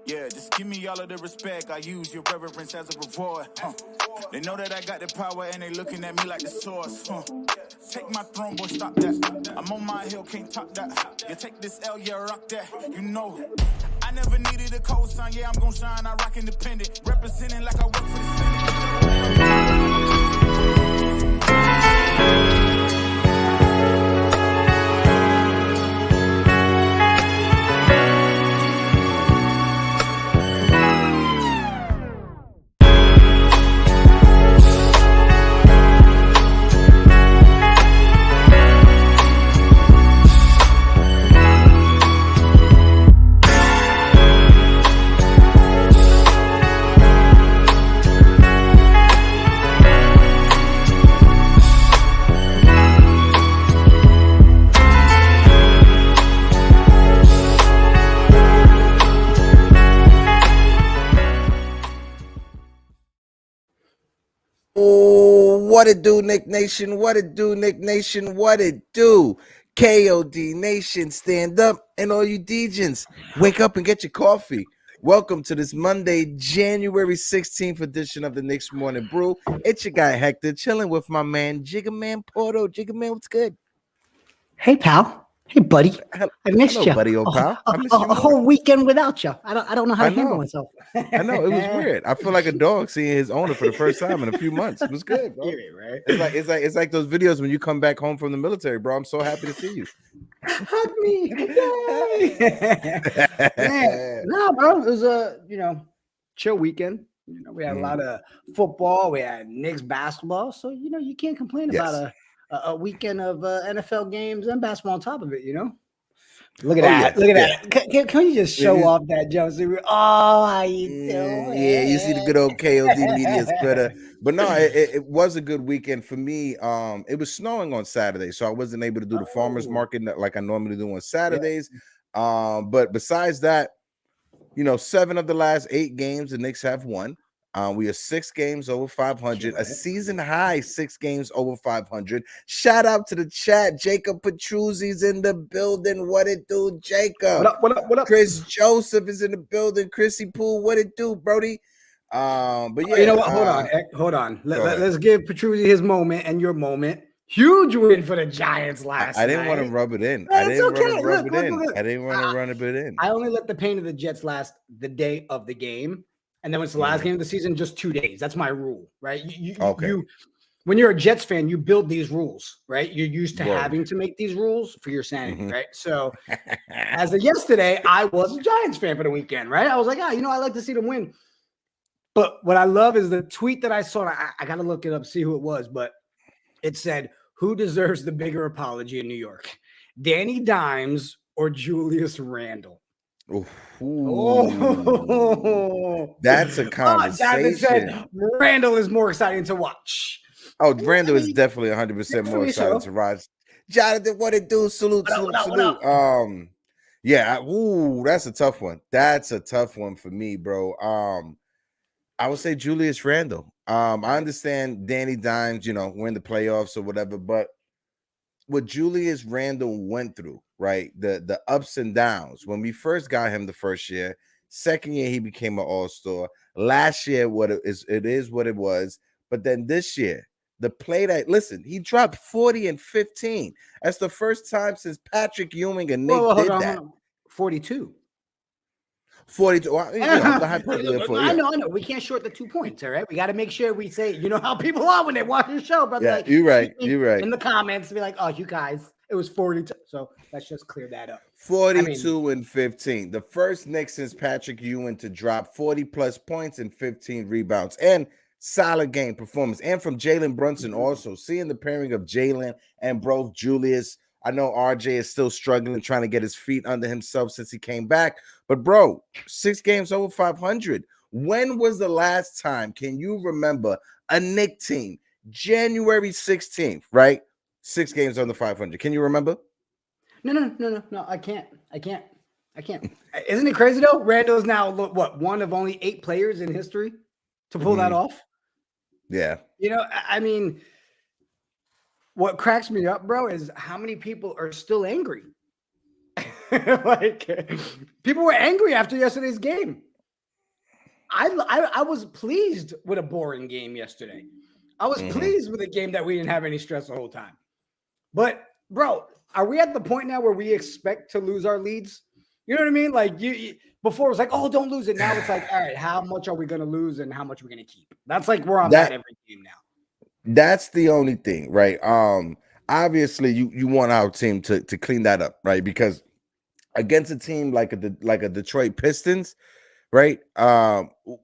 Yeah, just give me all of the respect. I use your reverence as a reward. They know that I got the power and they looking at me like the source. Take my throne, boy, stop that. I'm on my hill, can't top that. You take this L, yeah, rock that. You know, I never needed a cosign. Yeah, I'm gon' shine. I rock independent. Representing like I work for the Senate. What it do, Nick Nation? What it do, Nick Nation? What it do? KOD Nation, stand up. And all you DJs, wake up and get your coffee. Welcome to this Monday, January 16th edition of the Knicks Morning Brew. It's your guy, Hector, chilling with my man, Jiggaman Porto. Jiggaman, what's good? Hey, pal. Hey, buddy. I missed Hello, you. buddy, old pal. I missed you a whole weekend without you. I don't know how to handle myself. I know, it was weird. I feel like a dog seeing his owner for the first time in a few months. It was good, bro. Right? It's like those videos when you come back home from the military, bro. I'm so happy to see you. Hug me. Yay. No, bro. It was a chill weekend. We had a lot of football. We had Knicks basketball. So you can't complain about a weekend of NFL games and basketball on top of it. Look at that. Look at that. Can you just show off that jumpsuit? Oh, how you doing? Yeah, you see the good old KOD media splitter. But no, it was a good weekend for me. It was snowing on Saturday, so I wasn't able to do the farmers market like I normally do on Saturdays. But besides that, 7 of the last 8 games the Knicks have won. We are 6 games over 500, a season high 6 games over 500. Shout out to the chat. Jacob Petruzzi's in the building. What it do, Jacob? What up? Chris Joseph is in the building. Chrissy Poole, what it do, Brody? But yeah, you know what? Hold on. Let's give Petruzzi his moment and your moment. Huge win for the Giants last night. I didn't want to rub it in. I didn't want to rub it in. I only let the pain of the Jets last the day of the game. And then when it's the last game of the season, just 2 days. That's my rule, right? You when you're a Jets fan, you build these rules, right? You're used to having to make these rules for your sanity, right? So as of yesterday, I was a Giants fan for the weekend, right? I was like, I like to see them win. But what I love is the tweet that I saw. I got to look it up, see who it was. But it said, who deserves the bigger apology in New York? Danny Dimes or Julius Randle? That's a conversation. Said Randle is more exciting to watch. Oh, Randle is definitely 100% more exciting to watch. Jonathan, what it do? Salute. Yeah. That's a tough one. That's a tough one for me, bro. I would say Julius Randle. I understand Danny Dimes, we're in the playoffs or whatever, but what Julius Randle went through, right? The ups and downs. When we first got him the first year, second year he became an all-star. Last year, it is what it was. But then this year, the play that he dropped 40 and 15. That's the first time since Patrick Ewing and Nick did that. 42. 42. Well, I know. We can't short the 2 points, all right? We got to make sure we say, how people are when they watch the show, brother. Yeah, you're right. In the comments, be like, oh, you guys, it was 42. So let's just clear that up. 42 and 15. The first Knicks since Patrick Ewing to drop 40-plus points and 15 rebounds. And solid game performance. And from Jalen Brunson also. Seeing the pairing of Jalen and both Julius. I know RJ is still struggling, trying to get his feet under himself since he came back. But, bro, 6 games over 500. When was the last time, can you remember, a Knick team, January 16th, right? 6 games under 500. Can you remember? No. I can't. Isn't it crazy, though? Randall is now, one of only 8 players in history to pull that off? Yeah. What cracks me up, bro, is how many people are still angry. People were angry after yesterday's game. I was pleased with a boring game yesterday. I was pleased with a game that we didn't have any stress the whole time. But bro, are we at the point now where we expect to lose our leads? You know what I mean? Like you before it was like, oh, don't lose it. Now it's like, all right, how much are we going to lose and how much are we going to keep? That's like where I'm at every game now. That's the only thing, right? Obviously you want our team to clean that up, right? Because against a team like a Detroit Pistons, right?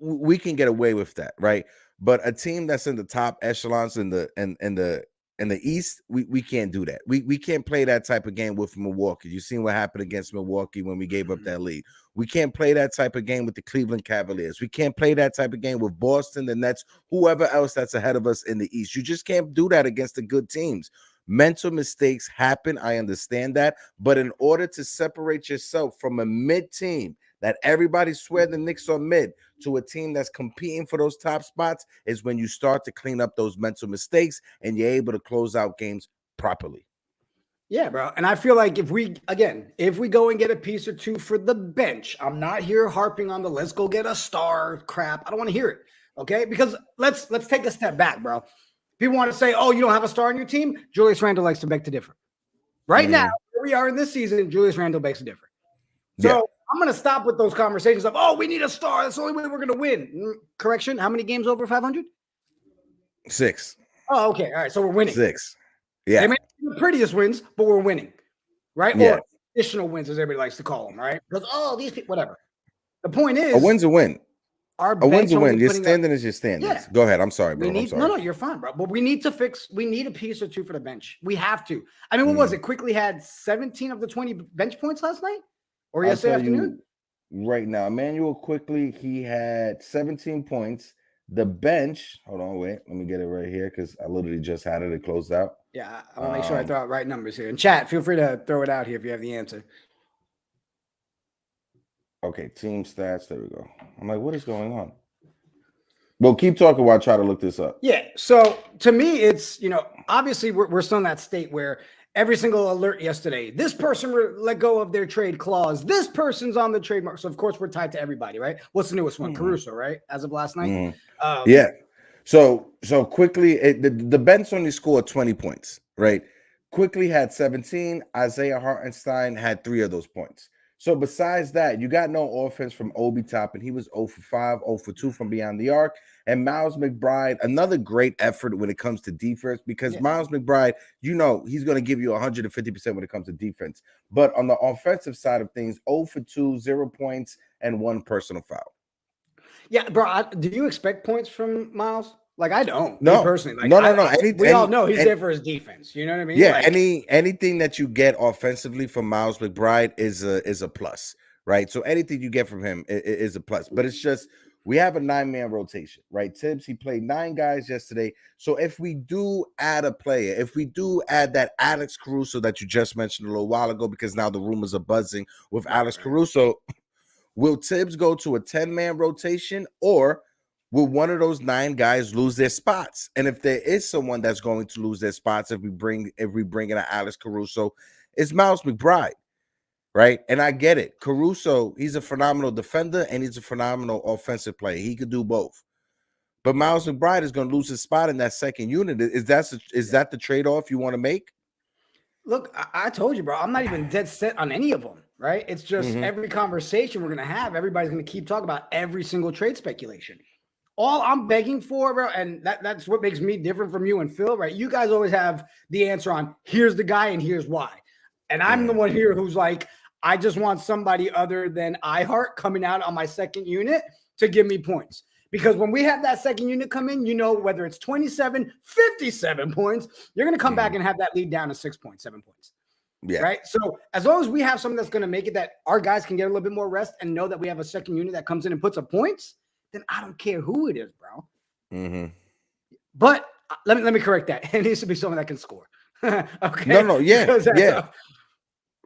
We can get away with that, right? But a team that's in the top echelons in the East, we can't do that. We can't play that type of game with Milwaukee. You seen what happened against Milwaukee when we gave up that lead. We can't play that type of game with the Cleveland Cavaliers. We can't play that type of game with Boston, the Nets, whoever else that's ahead of us in the East. You just can't do that against the good teams. Mental mistakes happen. I understand that. But in order to separate yourself from a mid team that everybody swear the Knicks are mid to a team that's competing for those top spots is when you start to clean up those mental mistakes and you're able to close out games properly. Yeah, bro. And I feel like if we go and get a piece or two for the bench, I'm not here harping on the let's go get a star crap. I don't want to hear it. Okay. Because let's take a step back, bro. People want to say, oh, you don't have a star on your team. Julius Randle likes to beg to differ. Right now, where we are in this season, Julius Randle begs to differ. So I'm going to stop with those conversations of, oh, we need a star. That's the only way we're going to win. Correction. How many games over 500? 6. Oh, okay. All right. So we're winning. 6. Yeah. They may be the prettiest wins, but we're winning. Right? Yeah. Or additional wins, as everybody likes to call them. Right? Because, oh, these people, whatever. The point is, a win's a win. A win's a win. Your standing is your standing. Yeah. Go ahead. I'm sorry, bro. I'm sorry. No, you're fine, bro. But we need a piece or two for the bench. We have to. I mean, what was it? Quickly had 17 of the 20 bench points last night? Or yesterday afternoon? Right now, Emmanuel Quickly, he had 17 points. The bench, hold on, wait. Let me get it right here because I literally just had it. It closed out. Yeah, I want to make sure I throw out right numbers here. And chat, feel free to throw it out here if you have the answer. Okay, team stats. There we go. I'm like, what is going on? Well, keep talking while I try to look this up. Yeah. So to me, it's, obviously we're still in that state where every single alert yesterday, this person let go of their trade clause. This person's on the trademark. So of course we're tied to everybody, right? What's the newest one? Caruso, right? As of last night. Yeah. So quickly, the bench only scored 20 points, right? Quickly had 17. Isaiah Hartenstein had 3 of those points. So besides that, you got no offense from Obi Toppin. He was 0 for 5, 0 for 2 from beyond the arc. And Miles McBride, another great effort when it comes to defense, because Miles McBride, he's going to give you 150% when it comes to defense. But on the offensive side of things, 0 for 2, 0 points, and 1 personal foul. Yeah, bro. Do you expect points from Miles? Like, I don't. No, personally. Like, no. We all know he's there for his defense. You know what I mean? Yeah. Anything that you get offensively from Miles McBride is a plus, right? So anything you get from him is a plus. But it's just we have a 9-man rotation, right? Tibbs, he played 9 guys yesterday. So if we do add a player, if we do add that Alex Caruso that you just mentioned a little while ago, because now the rumors are buzzing with Alex Caruso, will Tibbs go to a 10-man rotation, or will one of those 9 guys lose their spots? And if there is someone that's going to lose their spots, if we bring in an Alex Caruso, it's Miles McBride, right? And I get it. Caruso, he's a phenomenal defender and he's a phenomenal offensive player. He could do both. But Miles McBride is going to lose his spot in that second unit. Is that the trade-off you want to make? Look, I told you, bro, I'm not even dead set on any of them, right? It's just every conversation we're going to have, everybody's going to keep talking about every single trade speculation. All I'm begging for, bro, and that's what makes me different from you and Phil, right? You guys always have the answer on here's the guy and here's why. And I'm the one here who's like, I just want somebody other than iHeart coming out on my second unit to give me points. Because when we have that second unit come in, whether it's 27, 57 points, you're going to come back and have that lead down to 6 points, 7 points. Yeah. Right. So as long as we have someone that's going to make it that our guys can get a little bit more rest and know that we have a second unit that comes in and puts up points, then I don't care who it is, bro. But let me correct that. It needs to be someone that can score. Okay. No. Yeah.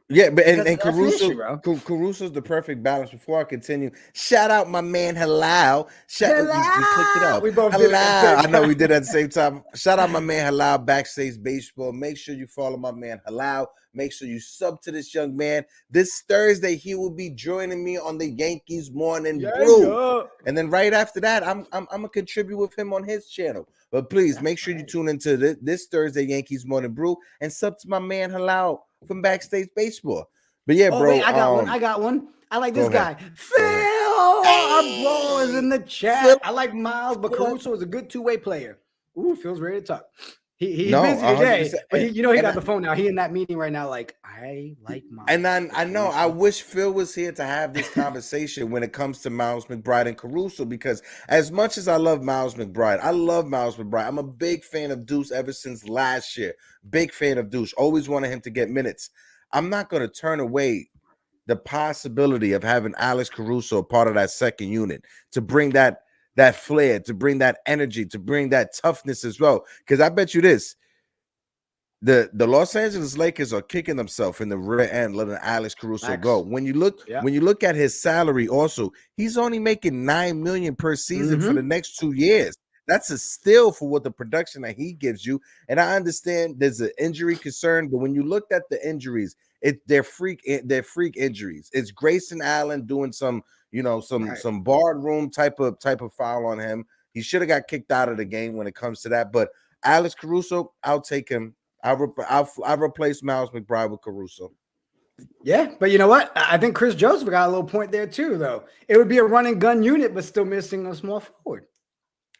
Yeah, but and Caruso's the perfect balance. Before I continue, shout out my man Halal. We clicked it up. We both did it at the same time. I know we did it at the same time. Shout out my man Halal, Backstage Baseball. Make sure you follow my man Halal. Make sure you sub to this young man. This Thursday, he will be joining me on the Yankees Morning Brew. And then right after that, I'm gonna contribute with him on his channel. But please make sure you tune into this Thursday Yankees Morning Brew and sub to my man Halal from Backstage Baseball. But yeah, bro. Wait, I got one. I like this guy. Phil, our bro is in the chat. Phil. I like Miles, but Caruso is a good two-way player. Ooh, Phil's ready to talk. He's busy today, but he got the phone now. He in that meeting right now, like, I like Miles. And I know, I wish Phil was here to have this conversation when it comes to Miles McBride and Caruso, because as much as I love Miles McBride, I'm a big fan of Deuce ever since last year. Big fan of Deuce. Always wanted him to get minutes. I'm not going to turn away the possibility of having Alex Caruso part of that second unit to bring that flair, to bring that energy, to bring that toughness as well. Because I bet you this, the Los Angeles Lakers are kicking themselves in the rear end, letting Alex Caruso go. When you look at his salary, also, he's only making $9 million per season for the next 2 years. That's a steal for what the production that he gives you. And I understand there's an injury concern, but when you looked at the injuries, they're freak injuries. It's Grayson Allen doing some barred room type of foul on him. He should have got kicked out of the game when it comes to that. But Alex Caruso, I'll take him. I'll replace Miles McBride with Caruso. Yeah, but you know what? I think Chris Joseph got a little point there too, though. It would be a run and gun unit, but still missing a small forward.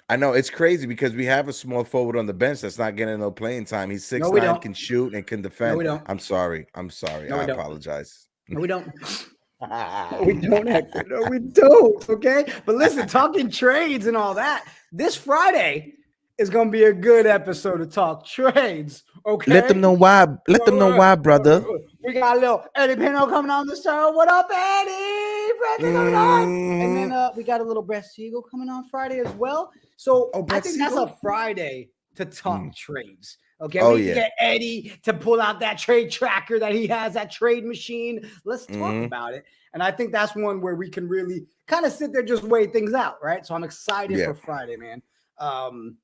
I know it's crazy because we have a small forward on the bench that's not getting no playing time. He's 6'9", can shoot and can defend. No, we don't. I'm sorry. I apologize. No, we don't. We don't, Hector. No, we don't. Okay. But listen, talking trades and all that, this Friday is going to be a good episode of Talk Trades. Okay. Let them know why. Brother. We got a little Eddie Pino coming on the show. What up, Eddie? Coming on. And then we got a little Brett Siegel coming on Friday as well. So I think that's a Friday to talk trades. Okay, we need to get Eddie to pull out that trade tracker that he has, that trade machine. Let's talk about it. And I think that's one where we can really kind of sit there, just weigh things out, right? So I'm excited for Friday, man.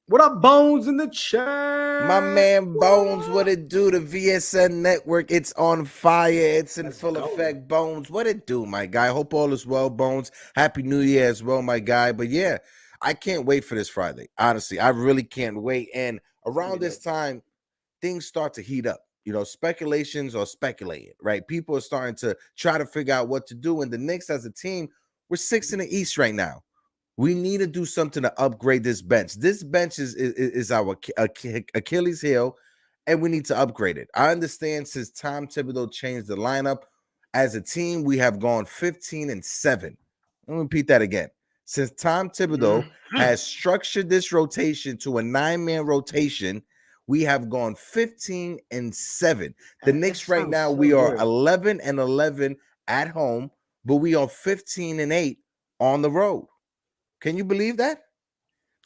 What up, Bones in the chat? My man Bones, what it do? The VSN network, it's on fire. It's in full effect. Bones, what it do, my guy? Hope all is well, Bones. Happy New Year as well, my guy. But yeah, I can't wait for this Friday. Honestly, I really can't wait. And around this time, things start to heat up. Speculations are speculating, right? People are starting to try to figure out what to do. And the Knicks as a team, we're 6th in the East right now. We need to do something to upgrade this bench. This bench is our Achilles heel, and we need to upgrade it. I understand since Tom Thibodeau changed the lineup, as a team, we have gone 15-7. Let me repeat that again. Since Tom Thibodeau has structured this rotation to a 9-man rotation, we have gone 15-7. The Knicks right now, we are 11-11 at home, but we are 15-8 on the road. Can you believe that?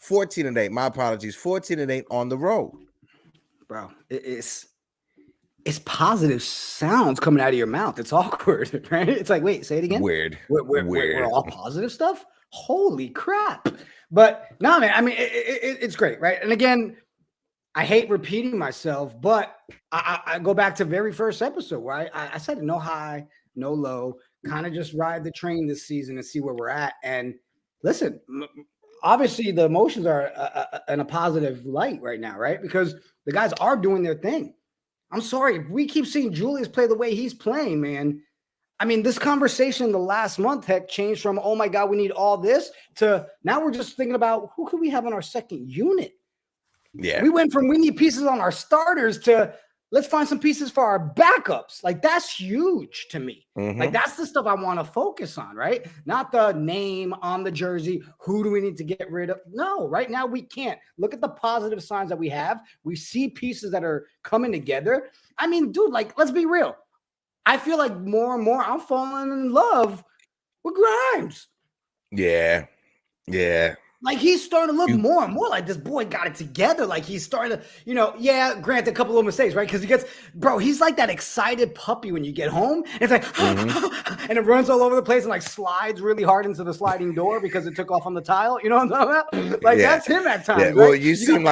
14-8. My apologies. 14-8 on the road. Bro, it's positive sounds coming out of your mouth. It's awkward, right? It's like, wait, say it again. Weird. We're all positive stuff. Holy crap! But no, man. I mean, it's great, right? And again, I hate repeating myself, but I go back to very first episode where I said no high, no low, kind of just ride the train this season and see where we're at. And listen, obviously the emotions are in a positive light right now, right? Because the guys are doing their thing. I'm sorry, if we keep seeing Julius play the way he's playing, man. I mean, this conversation the last month, Heck, changed from, oh my God, we need all this, to now we're just thinking about who could we have on our second unit? Yeah. We went from we need pieces on our starters to let's find some pieces for our backups. Like, that's huge to me. Like, that's the stuff I want to focus on, right? Not the name on the jersey. Who do we need to get rid of? No, right now we can't. Look at the positive signs that we have. We see pieces that are coming together. I mean, dude, like, let's be real. I feel like more and more I'm falling in love with Grimes. Yeah. Like he's starting to look more and more like this boy got it together. Like he's starting to, granted a couple little mistakes, right? Because he's like that excited puppy when you get home. And it's like, and it runs all over the place and like slides really hard into the sliding door because it took off on the tile. You know what I'm talking about? Like that's him at times. Yeah. Right? Well, you seem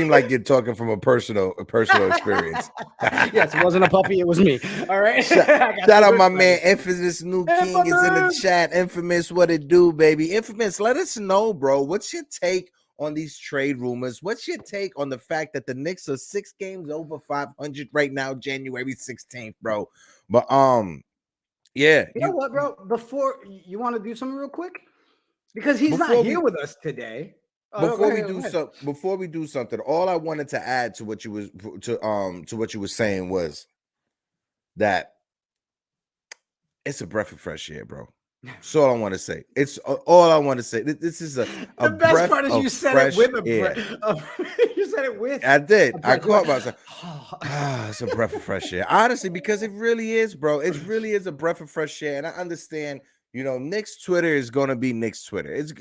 like you're talking from a personal experience. Yes, it wasn't a puppy, it was me. All right. Shout out my man Infamous New King is in the chat. Infamous, what it do, baby? Infamous, let us know, bro. What's your take on these trade rumors? What's your take on the fact that the Knicks are 6 games over 500 right now, January 16th, bro? But yeah. You know what, bro? Before you want to do something real quick? Because he's not here with us today. Before we do something, all I wanted to add to what you were saying was that it's a breath of fresh air, bro. That's all I want to say. It's all I want to say. This is the best part is you said it with a breath. You said it with. I did. I caught myself. It's a breath of fresh air. Honestly, because it really is, bro. It really is a breath of fresh air, and I understand. Knicks Twitter is going to be Knicks Twitter. It's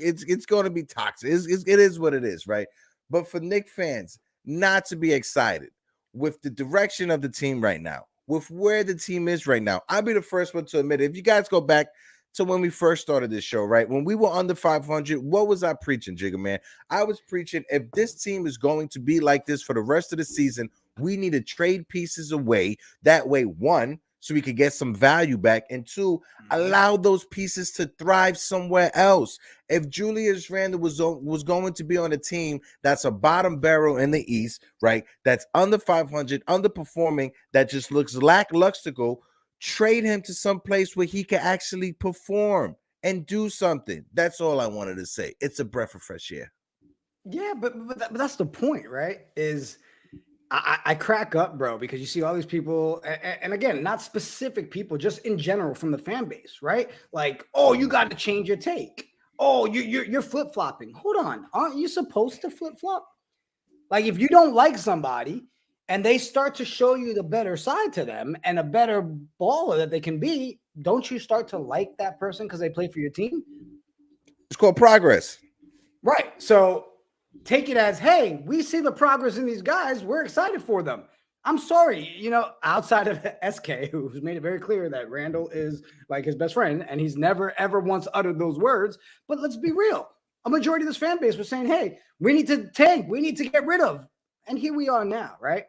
going to be toxic. It is what it is, right? But for Knicks fans not to be excited with the direction of the team right now, with where the team is right now, I'll be the first one to admit it. If you guys go back to when we first started this show, right? When we were under 500, what was I preaching, Jiggaman? I was preaching if this team is going to be like this for the rest of the season, we need to trade pieces away. That way, 1, so we could get some value back, and 2, allow those pieces to thrive somewhere else. If Julius Randle was going to be on a team that's a bottom barrel in the East, right? That's under 500, underperforming, that just looks lackluster, trade him to some place where he can actually perform and do something. That's all I wanted to say. It's a breath of fresh air. Yeah, but that's the point, right? Is I crack up, bro, because you see all these people, and again, not specific people, just in general from the fan base, right? Like, oh, you got to change your take. Oh, you're flip-flopping. Hold on. Aren't you supposed to flip-flop? Like, if you don't like somebody and they start to show you the better side to them and a better baller that they can be, don't you start to like that person because they play for your team? It's called progress. Right. So take it as, hey, we see the progress in these guys. We're excited for them. I'm sorry, outside of SK, who's made it very clear that Randle is like his best friend, and he's never, ever once uttered those words. But let's be real. A majority of this fan base was saying, hey, we need to tank. We need to get rid of. And here we are now, right?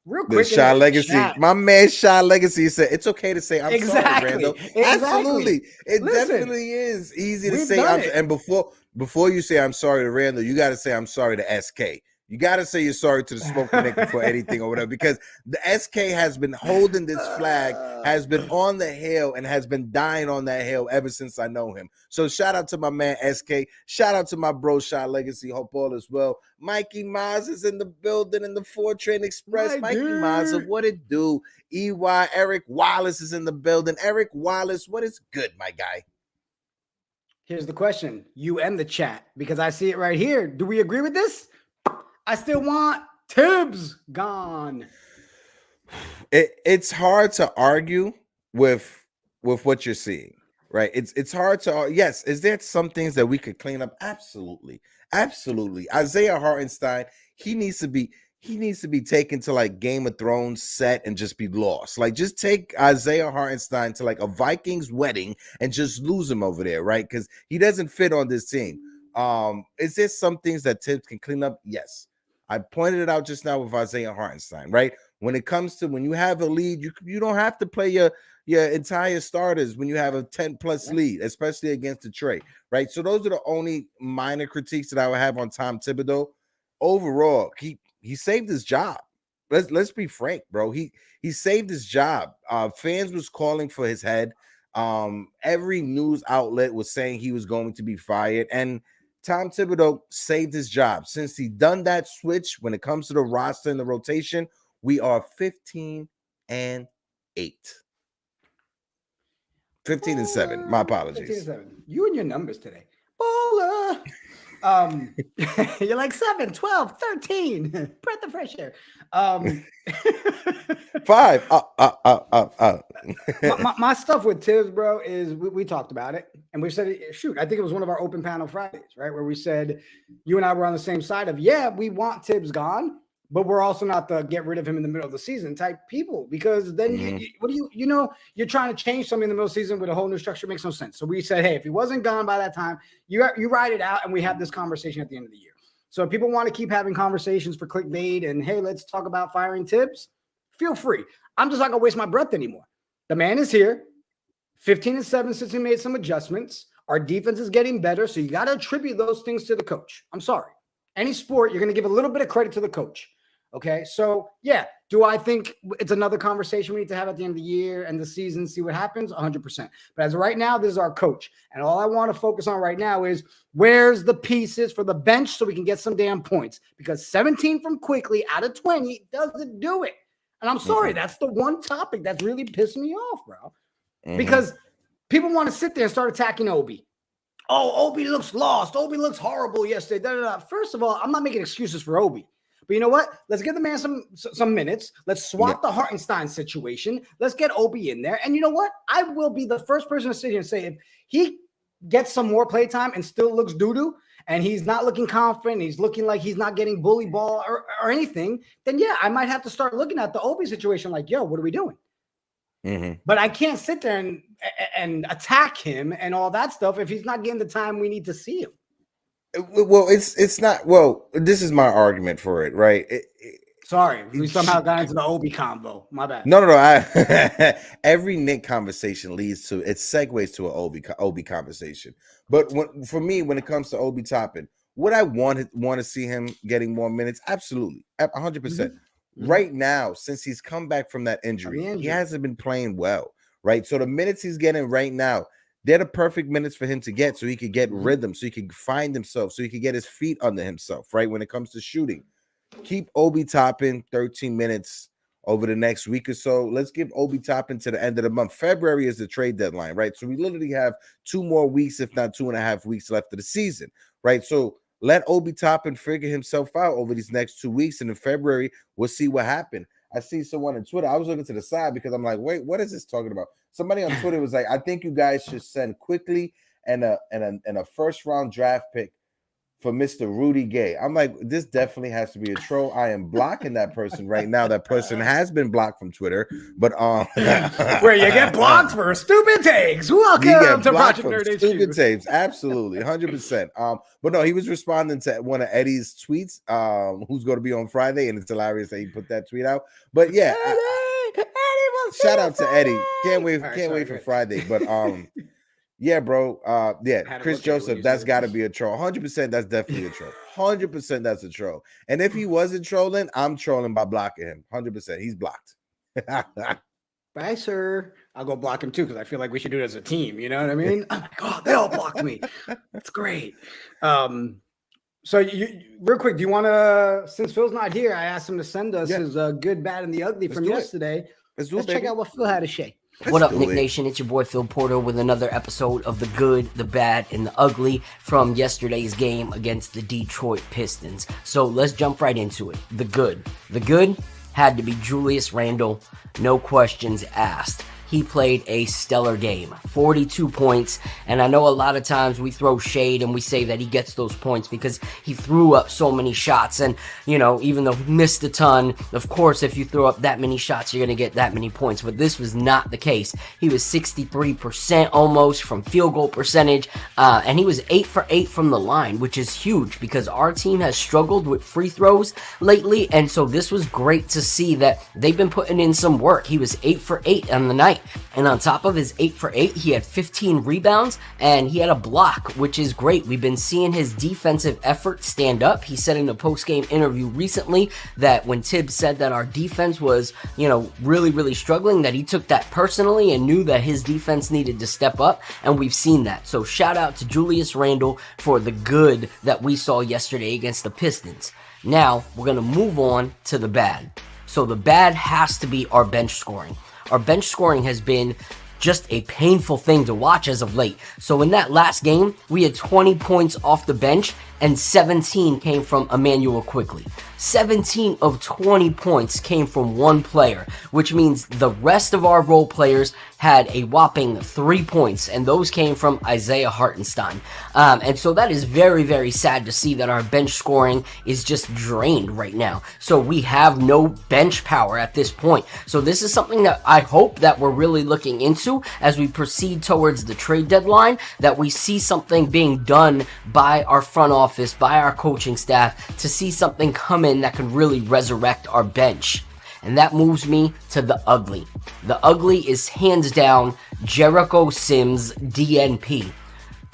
Real quick. Shaun Legacy. Chat. My man Shaun Legacy said, it's okay to say, I'm sorry, Randle. Exactly. Absolutely. It definitely is easy to say. And before you say I'm sorry to Randle, you got to say I'm sorry to SK. You got to say you're sorry to the Smoking Nick before anything or whatever, because the SK has been holding this flag, has been on the hill, and has been dying on that hill ever since I know him. So shout out to my man SK. Shout out to my bro Shaun Legacy. Hope all is well. Mikey Maz is in the building in the 4 Train Express. Mikey Maz, what it do? EY Eric Wallace is in the building. Eric Wallace, what is good, my guy? Here's the question. You and the chat, because I see it right here. Do we agree with this? I still want Tibbs gone. It's hard to argue with what you're seeing, right? It's hard to, yes. Is there some things that we could clean up? Absolutely. Isaiah Hartenstein, he needs to be taken to like Game of Thrones set and just be lost. Like, just take Isaiah Hartenstein to like a Vikings wedding and just lose him over there, right? Because he doesn't fit on this team. Is there some things that Tibbs can clean up? Yes. I pointed it out just now with Isaiah Hartenstein, right? When it comes to when you have a lead, you don't have to play your entire starters when you have a 10+ lead, especially against Detroit, right? So those are the only minor critiques that I would have on Tom Thibodeau. Overall, he saved his job. Let's be frank, bro. He saved his job. Fans was calling for his head. Every news outlet was saying he was going to be fired, and Tom Thibodeau saved his job. Since he done that switch when it comes to the roster and the rotation, we are 15-8. 15-7. My apologies. 15-7. You and your numbers today. Baller. You're like 7, 12, 13. Breath of fresh air. 5. My stuff with Tibbs, bro, is we talked about it, And we said, shoot, I think it was one of our open panel Fridays, right? Where we said, you and I were on the same side of, yeah, we want Tibbs gone, but we're also not the get rid of him in the middle of the season type people, because then you're trying to change something in the middle of the season with a whole new structure. It makes no sense. So we said, hey, if he wasn't gone by that time, you ride it out, and we have this conversation at the end of the year. So if people want to keep having conversations for clickbait and, hey, let's talk about firing Tibbs, feel free. I'm just not going to waste my breath anymore. The man is here. 15-7 since he made some adjustments. Our defense is getting better, so you got to attribute those things to the coach. I'm sorry. Any sport, you're going to give a little bit of credit to the coach. Okay, so yeah, do I think it's another conversation we need to have at the end of the year and the season, see what happens? 100%. But as of right now, this is our coach. And all I want to focus on right now is where's the pieces for the bench so we can get some damn points? Because 17 from Quickly out of 20 doesn't do it. And I'm sorry, that's the one topic that's really pissed me off, bro. Because people want to sit there and start attacking Obi. Oh, Obi looks lost. Obi looks horrible yesterday. First of all, I'm not making excuses for Obi. But you know what? Let's give the man some minutes. Let's swap the Hartenstein situation. Let's get Obi in there. And you know what? I will be the first person to sit here and say, if he gets some more play time and still looks doo-doo, and he's not looking confident, he's looking like he's not getting bully ball or anything, then yeah, I might have to start looking at the Obi situation like, yo, what are we doing? But I can't sit there and attack him and all that stuff if he's not getting the time we need to see him. Well, it's not. Well, this is my argument for it, right? Sorry, we somehow got into the Obi combo. My bad. No. Every Knick conversation segues to an Obi conversation. But for me, when it comes to Obi Toppin, would I want to see him getting more minutes? Absolutely, 100%. Right now, since he's come back from that injury, he hasn't been playing well, right? So the minutes he's getting right now, they're the perfect minutes for him to get, so he could get rhythm, so he could find himself, so he could get his feet under himself, right? When it comes to shooting, keep Obi Toppin 13 minutes over the next week or so. Let's give Obi Toppin to the end of the month. February is the trade deadline, right? So we literally have 2 more weeks, if not 2.5 weeks left of the season, right? So let Obi Toppin figure himself out over these next 2 weeks, and in February we'll see what happened. I see someone on Twitter. I was looking to the side because I'm like, wait, what is this talking about? Somebody on Twitter was like, I think you guys should send Quickly and a first round draft pick for Mr. Rudy Gay. I'm like, this definitely has to be a troll. I am blocking that person right now. That person has been blocked from Twitter, but where you get blocked for stupid takes. Welcome to Project Nerd HQ. Stupid takes, absolutely, 100%. But no, he was responding to one of Eddie's tweets, who's going to be on Friday, and it's hilarious that he put that tweet out. But yeah, shout out to Eddie. Can't wait for Friday. But yeah, bro. Chris Joseph, that's got to be a troll. 100%, that's definitely a troll. 100%, that's a troll. And if he wasn't trolling, I'm trolling by blocking him. 100%, he's blocked. Bye, sir. I'll go block him too because I feel like we should do it as a team. You know what I mean? Oh my God, they all blocked me. That's great. So you real quick, do you want to? Since Phil's not here, I asked him to send us his good, bad, and the ugly from yesterday. Let's check out what Phil had to say. What up, Knick Nation? It's your boy Phil Porto with another episode of the good, the bad, and the ugly from yesterday's game against the Detroit Pistons. So let's jump right into it. The good. The good had to be Julius Randle. No questions asked. He played a stellar game, 42 points, and I know a lot of times we throw shade and we say that he gets those points because he threw up so many shots, and, you know, even though he missed a ton, of course, if you throw up that many shots, you're going to get that many points, but this was not the case. He was 63% almost from field goal percentage, and he was 8 for 8 from the line, which is huge because our team has struggled with free throws lately, and so this was great to see that they've been putting in some work. He was 8 for 8 on the night. And on top of his 8 for 8, he had 15 rebounds and he had a block, which is great. We've been seeing his defensive effort stand up. He said in a post-game interview recently that when Tibbs said that our defense was, you know, really, really struggling, that he took that personally and knew that his defense needed to step up. And we've seen that. So shout out to Julius Randle for the good that we saw yesterday against the Pistons. Now we're going to move on to the bad. So the bad has to be our bench scoring. Our bench scoring has been just a painful thing to watch as of late. So in that last game, we had 20 points off the bench, and 17 came from Emmanuel Quickly. 17 of 20 points came from one player, which means the rest of our role players had a whopping 3 points, and those came from Isaiah Hartenstein. And so that is very, very sad to see that our bench scoring is just drained right now. So we have no bench power at this point. So this is something that I hope that we're really looking into as we proceed towards the trade deadline, that we see something being done by our front office, by our coaching staff, to see something come in that can really resurrect our bench. And that moves me to the ugly. The ugly is hands down Jericho Sims DNP.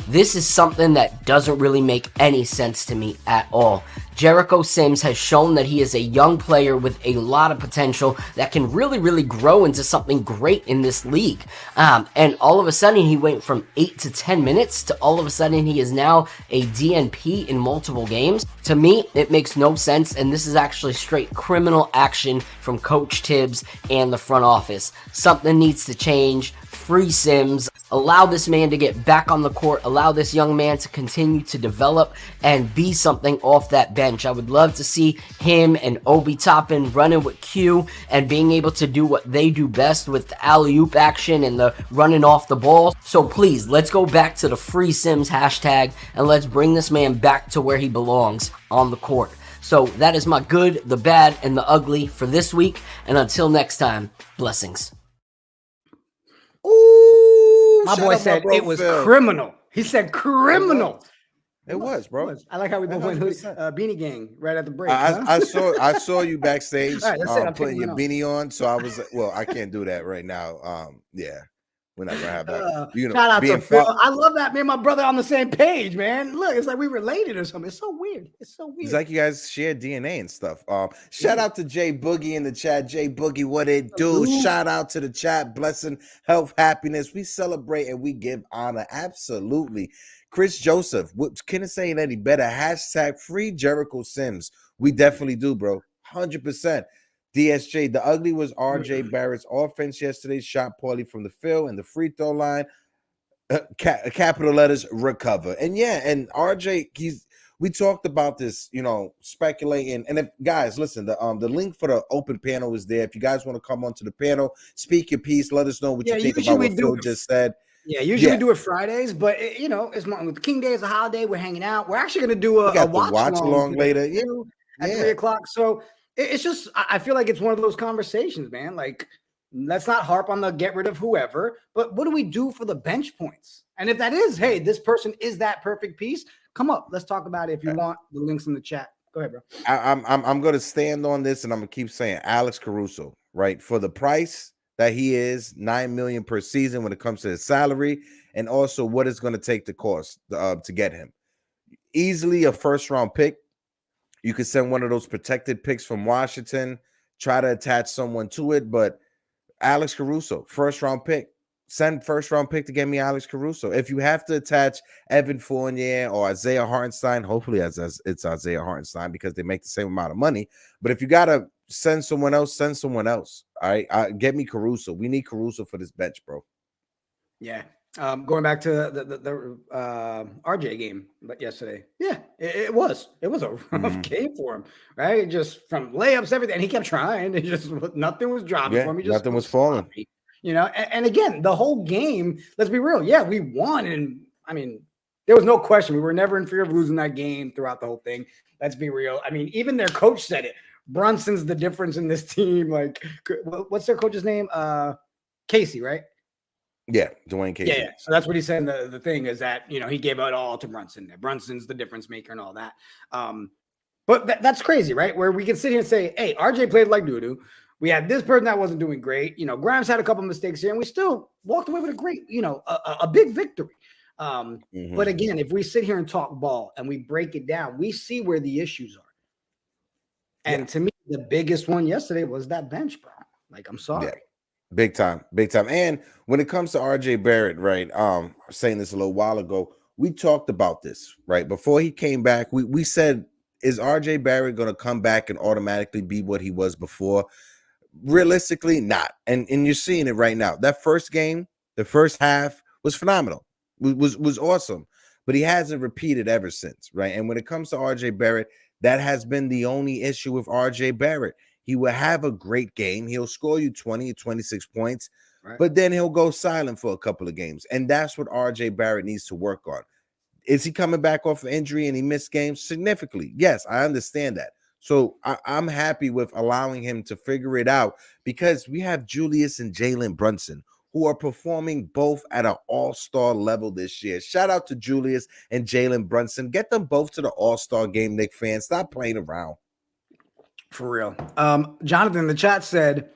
This is something that doesn't really make any sense to me at all. Jericho Sims has shown that he is a young player with a lot of potential that can really, really grow into something great in this league. And all of a sudden, he went from 8 to 10 minutes to all of a sudden he is now a DNP in multiple games. To me, it makes no sense, and this is actually straight criminal action from Coach Tibbs and the front office. Something needs to change. Free Sims, allow this man to get back on the court, allow this young man to continue to develop and be something off that bench. I would love to see him and Obi Toppin running with Q and being able to do what they do best with the alley-oop action and the running off the ball. So please, let's go back to the Free Sims hashtag and let's bring this man back to where he belongs, on the court. So that is my good, the bad, and the ugly for this week. And until next time, blessings. Ooh, my boy said it was criminal. He said criminal. It was, bro. I like how we both went Beanie Gang right at the break. I saw you backstage putting your beanie on, so I was well, I can't do that right now. Yeah. We're not gonna have that. Shout out to Phil. I love that. Me and my brother on the same page, man. Look, it's like we related or something. It's so weird. It's like you guys share DNA and stuff. Shout out to Jay Boogie in the chat. Jay Boogie, what it do? Shout out to the chat. Blessing, health, happiness. We celebrate and we give honor. Absolutely. Chris Joseph, what can it say any better? Hashtag free Jericho Sims. We definitely do, bro. 100%. DSJ, the ugly was RJ Barrett's offense yesterday, shot poorly from the field and the free throw line. Capital letters, recover. And yeah, and RJ, we talked about this, speculating. And if guys, listen, the link for the open panel is there. If you guys want to come onto the panel, speak your piece, let us know what you think about what Phil just said. Yeah, usually we do it Fridays, but it's Martin Luther King Day, is a holiday. We're hanging out. We're actually going to do a watch along later, at 3:00. So it's just, I feel like it's one of those conversations, man. Like, let's not harp on the get rid of whoever, but what do we do for the bench points? And if that is, hey, this person is that perfect piece, come up. Let's talk about it. If you want, the links in the chat. Go ahead, bro. I'm going to stand on this, and I'm going to keep saying Alex Caruso, right? For the price that he is, $9 million per season when it comes to his salary, and also what it's going to take to cost to get him. Easily a first-round pick. You could send one of those protected picks from Washington, try to attach someone to it, but Alex Caruso, first-round pick. Send first-round pick to get me Alex Caruso. If you have to attach Evan Fournier or Isaiah Hartenstein, hopefully it's Isaiah Hartenstein because they make the same amount of money. But if you got to send someone else, send someone else. All right? Get me Caruso. We need Caruso for this bench, bro. Yeah. Going back to the RJ game yesterday. Yeah, it was a rough game for him, right? Just from layups, everything. And he kept trying. It just nothing was dropping for him. Nothing was falling. And again, the whole game, let's be real. Yeah, we won. And I mean, there was no question. We were never in fear of losing that game throughout the whole thing. Let's be real. I mean, even their coach said it. Brunson's the difference in this team. Like, what's their coach's name? Casey, right? Yeah, Dwayne Casey. Yeah. So that's what he said. The thing is that, he gave it all to Brunson. Brunson's the difference maker and all that. But that's crazy, right? Where we can sit here and say, hey, RJ played like doo-doo. We had this person that wasn't doing great. Grimes had a couple mistakes here, and we still walked away with a great, a big victory. But again, if we sit here and talk ball and we break it down, we see where the issues are. And to me, the biggest one yesterday was that bench, bro. Like, I'm sorry. Yeah. Big time. And when it comes to RJ Barrett, right? I was saying this a little while ago. We talked about this, right? Before he came back, we said, is RJ Barrett going to come back and automatically be what he was before? Realistically, not. And you're seeing it right now. That first game, the first half was phenomenal. Was awesome. but he hasn't repeated ever since, right? And when it comes to RJ Barrett, that has been the only issue with RJ Barrett. He will have a great game. He'll score you 20 or 26 points, right, but then he'll go silent for a couple of games. And that's what RJ Barrett needs to work on. Is he coming back off of injury and he missed games significantly? Yes, I understand that. So I'm happy with allowing him to figure it out, because we have Julius and Jalen Brunson, who are performing both at an all-star level this year. Shout out to Julius and Jalen Brunson. Get them both to the all-star game, Knicks fans. Stop playing around. For real. Jonathan in the chat said,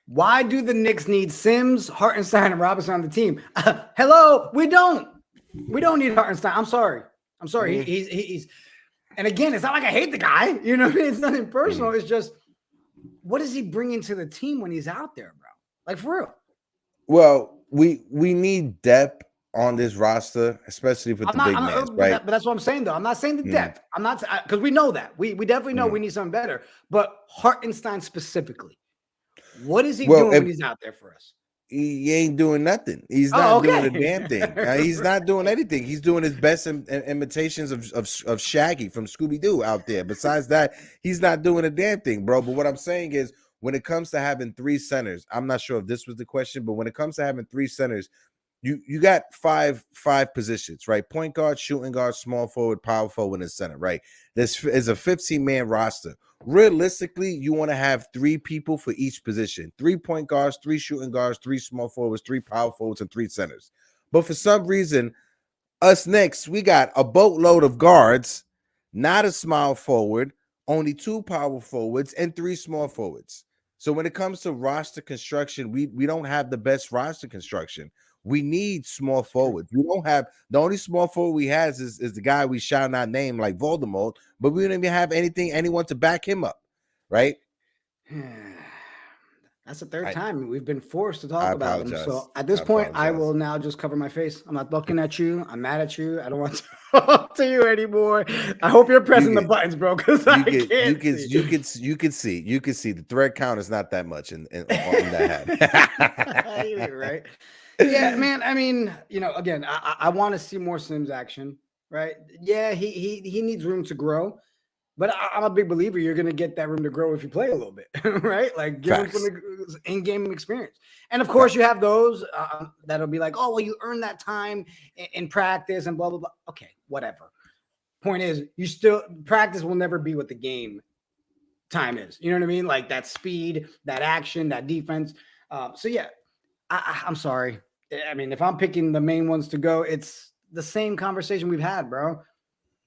why do the Knicks need Sims, Hartenstein, and Robinson on the team? Hello, we don't. We don't need Hartenstein. I'm sorry. Mm-hmm. He's and again, it's not like I hate the guy. You know, it's nothing personal. Mm-hmm. It's just, what is he bringing to the team when he's out there, bro? Like, for real. Well, we need depth on this roster, especially with the big men, right? But that's what I'm saying, though. I'm not saying the depth. I'm not, because we know that. We definitely know we need something better. But Hartenstein specifically, what is he doing when he's out there for us? He ain't doing nothing. He's not doing a damn thing. He's not doing anything. He's doing his best imitations of Shaggy from Scooby-Doo out there. Besides that, he's not doing a damn thing, bro. But what I'm saying is, when it comes to having three centers, I'm not sure if this was the question, but when it comes to having three centers, you got five positions, right? Point guard, shooting guard, small forward, power forward, and center, right? This is a 15-man roster. Realistically, you want to have three people for each position: 3 point guards, 3 shooting guards, 3 small forwards, 3 power forwards, and 3 centers. But for some reason, us Knicks, we got a boatload of guards, not a small forward, only 2 power forwards, and 3 small forwards. So when it comes to roster construction, we don't have the best roster construction. We need small forwards. We don't have, the only small forward we have is the guy we shall not name, like Voldemort, but we don't even have anyone to back him up, right? That's the third time we've been forced to talk about him. So at this point, I will now just cover my face. I'm not looking at you. I'm mad at you. I don't want to talk to you anymore. I hope you're pressing the buttons, bro, because I can't. You can see the thread count is not that much on that hat. Right? Yeah, man. I mean, you know, again, I want to see more Sims action, right? Yeah, he needs room to grow, but I'm a big believer you're going to get that room to grow if you play a little bit, right? Like, give him some in-game experience. And of course, you have those that'll be like, oh, well, you earned that time in practice and blah, blah, blah. Okay, whatever. Point is, practice will never be what the game time is. You know what I mean? Like that speed, that action, that defense. So yeah, I'm sorry. I mean, if I'm picking the main ones to go, it's the same conversation we've had, bro.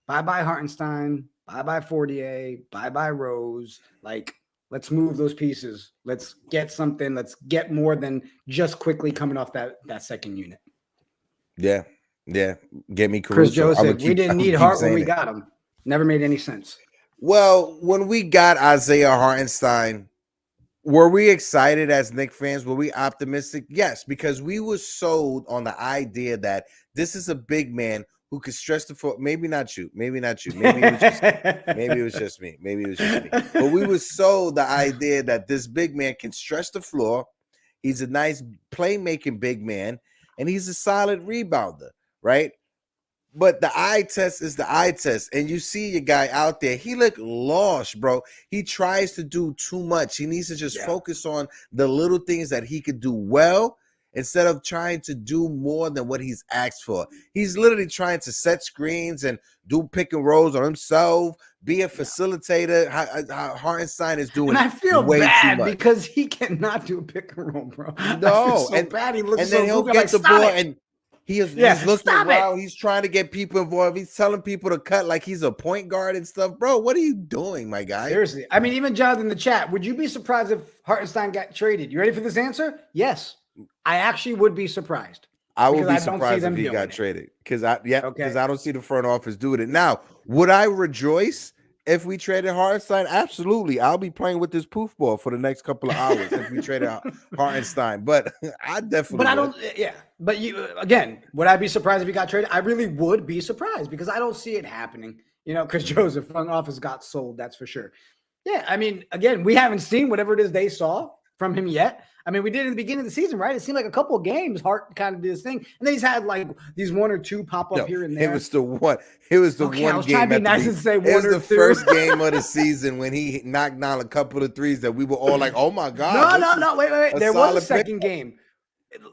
Bye-bye Hartenstein. Bye-bye Fortier. Bye-bye Rose. Like, let's move those pieces. Let's get something. Let's get more than just quickly coming off that second unit. Yeah. Get me Caruso. Chris Joe said, we didn't need Hart when we got him. Never made any sense. Well, when we got Isaiah Hartenstein, were we excited as Knicks fans? Were we optimistic? Yes, because we were sold on the idea that this is a big man who could stretch the floor. Maybe not you. Maybe it was just me. But we were sold the idea that this big man can stretch the floor. He's a nice playmaking big man, and he's a solid rebounder, right? But the eye test is the eye test. And you see your guy out there, he looked lost, bro. He tries to do too much. He needs to just focus on the little things that he could do well instead of trying to do more than what he's asked for. He's literally trying to set screens and do pick and rolls on himself, be a facilitator. Hartenstein is doing. And I feel way bad because he cannot do a pick and roll, bro. No, and bad. He looks and then he'll get the ball and he's looking around. He's trying to get people involved. He's telling people to cut like he's a point guard and stuff. Bro, what are you doing, my guy? Seriously. I mean, even Jonathan in the chat, would you be surprised if Hartenstein got traded? You ready for this answer? Yes. I actually would be surprised. I would be surprised if he got traded because I don't see the front office doing it. Now, would I rejoice if we traded Hartenstein? Absolutely. I'll be playing with this poof ball for the next couple of hours if we traded Hartenstein. But I definitely. But I don't. Yeah. But you again, would I be surprised if he got traded? I really would be surprised because I don't see it happening. You know, because Joseph front office got sold. That's for sure. Yeah. I mean, again, we haven't seen whatever it is they saw from him yet. I mean, we did in the beginning of the season, right? It seemed like a couple of games, Hart kind of did his thing, and then he's had like these 1 or 2 pop up here and there. It was the one. It was the okay, one I was game. Trying to be nice and say one or two. It was the first game of the season when he knocked down a couple of threes that we were all like, "Oh my god!" No, wait. There was a second game,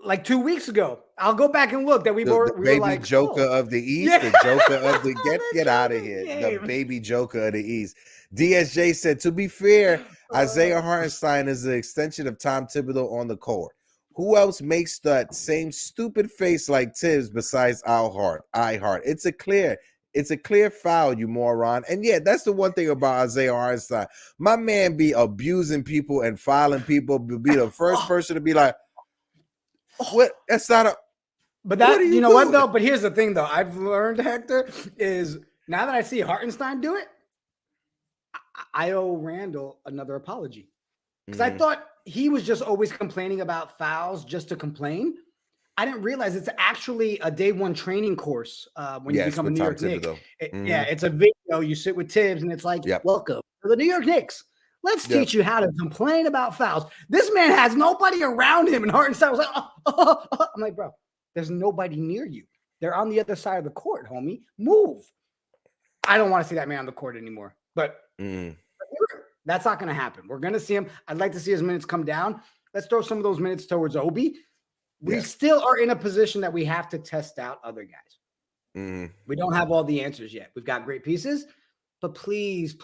like 2 weeks ago. I'll go back and look. That we were like Joker of the East, the Joker of the get out of here, the baby Joker of the East. DSJ said, to be fair, Isaiah Hartenstein is an extension of Tom Thibodeau on the court. Who else makes that same stupid face like Tibbs besides iHeart? It's a clear foul, you moron. And yeah, that's the one thing about Isaiah Hartenstein. My man be abusing people and filing people, be the first person to be like, what? That's not a. But that, you know what though? But here's the thing though. I've learned, Hector, is now that I see Hartenstein do it, I owe Randle another apology. Because I thought he was just always complaining about fouls just to complain. I didn't realize it's actually a day one training course when you become a New York Knicks. Yeah, it's a video. You sit with Tibbs and it's like, welcome to the New York Knicks. Let's teach you how to complain about fouls. This man has nobody around him. And Hartenstein was like, I'm like, bro, there's nobody near you. They're on the other side of the court, homie. Move. I don't want to see that man on the court anymore. But that's not going to happen. We're going to see him. I'd like to see his minutes come down. Let's throw some of those minutes towards Obi. We still are in a position that we have to test out other guys. We don't have all the answers yet. We've got great pieces, but please,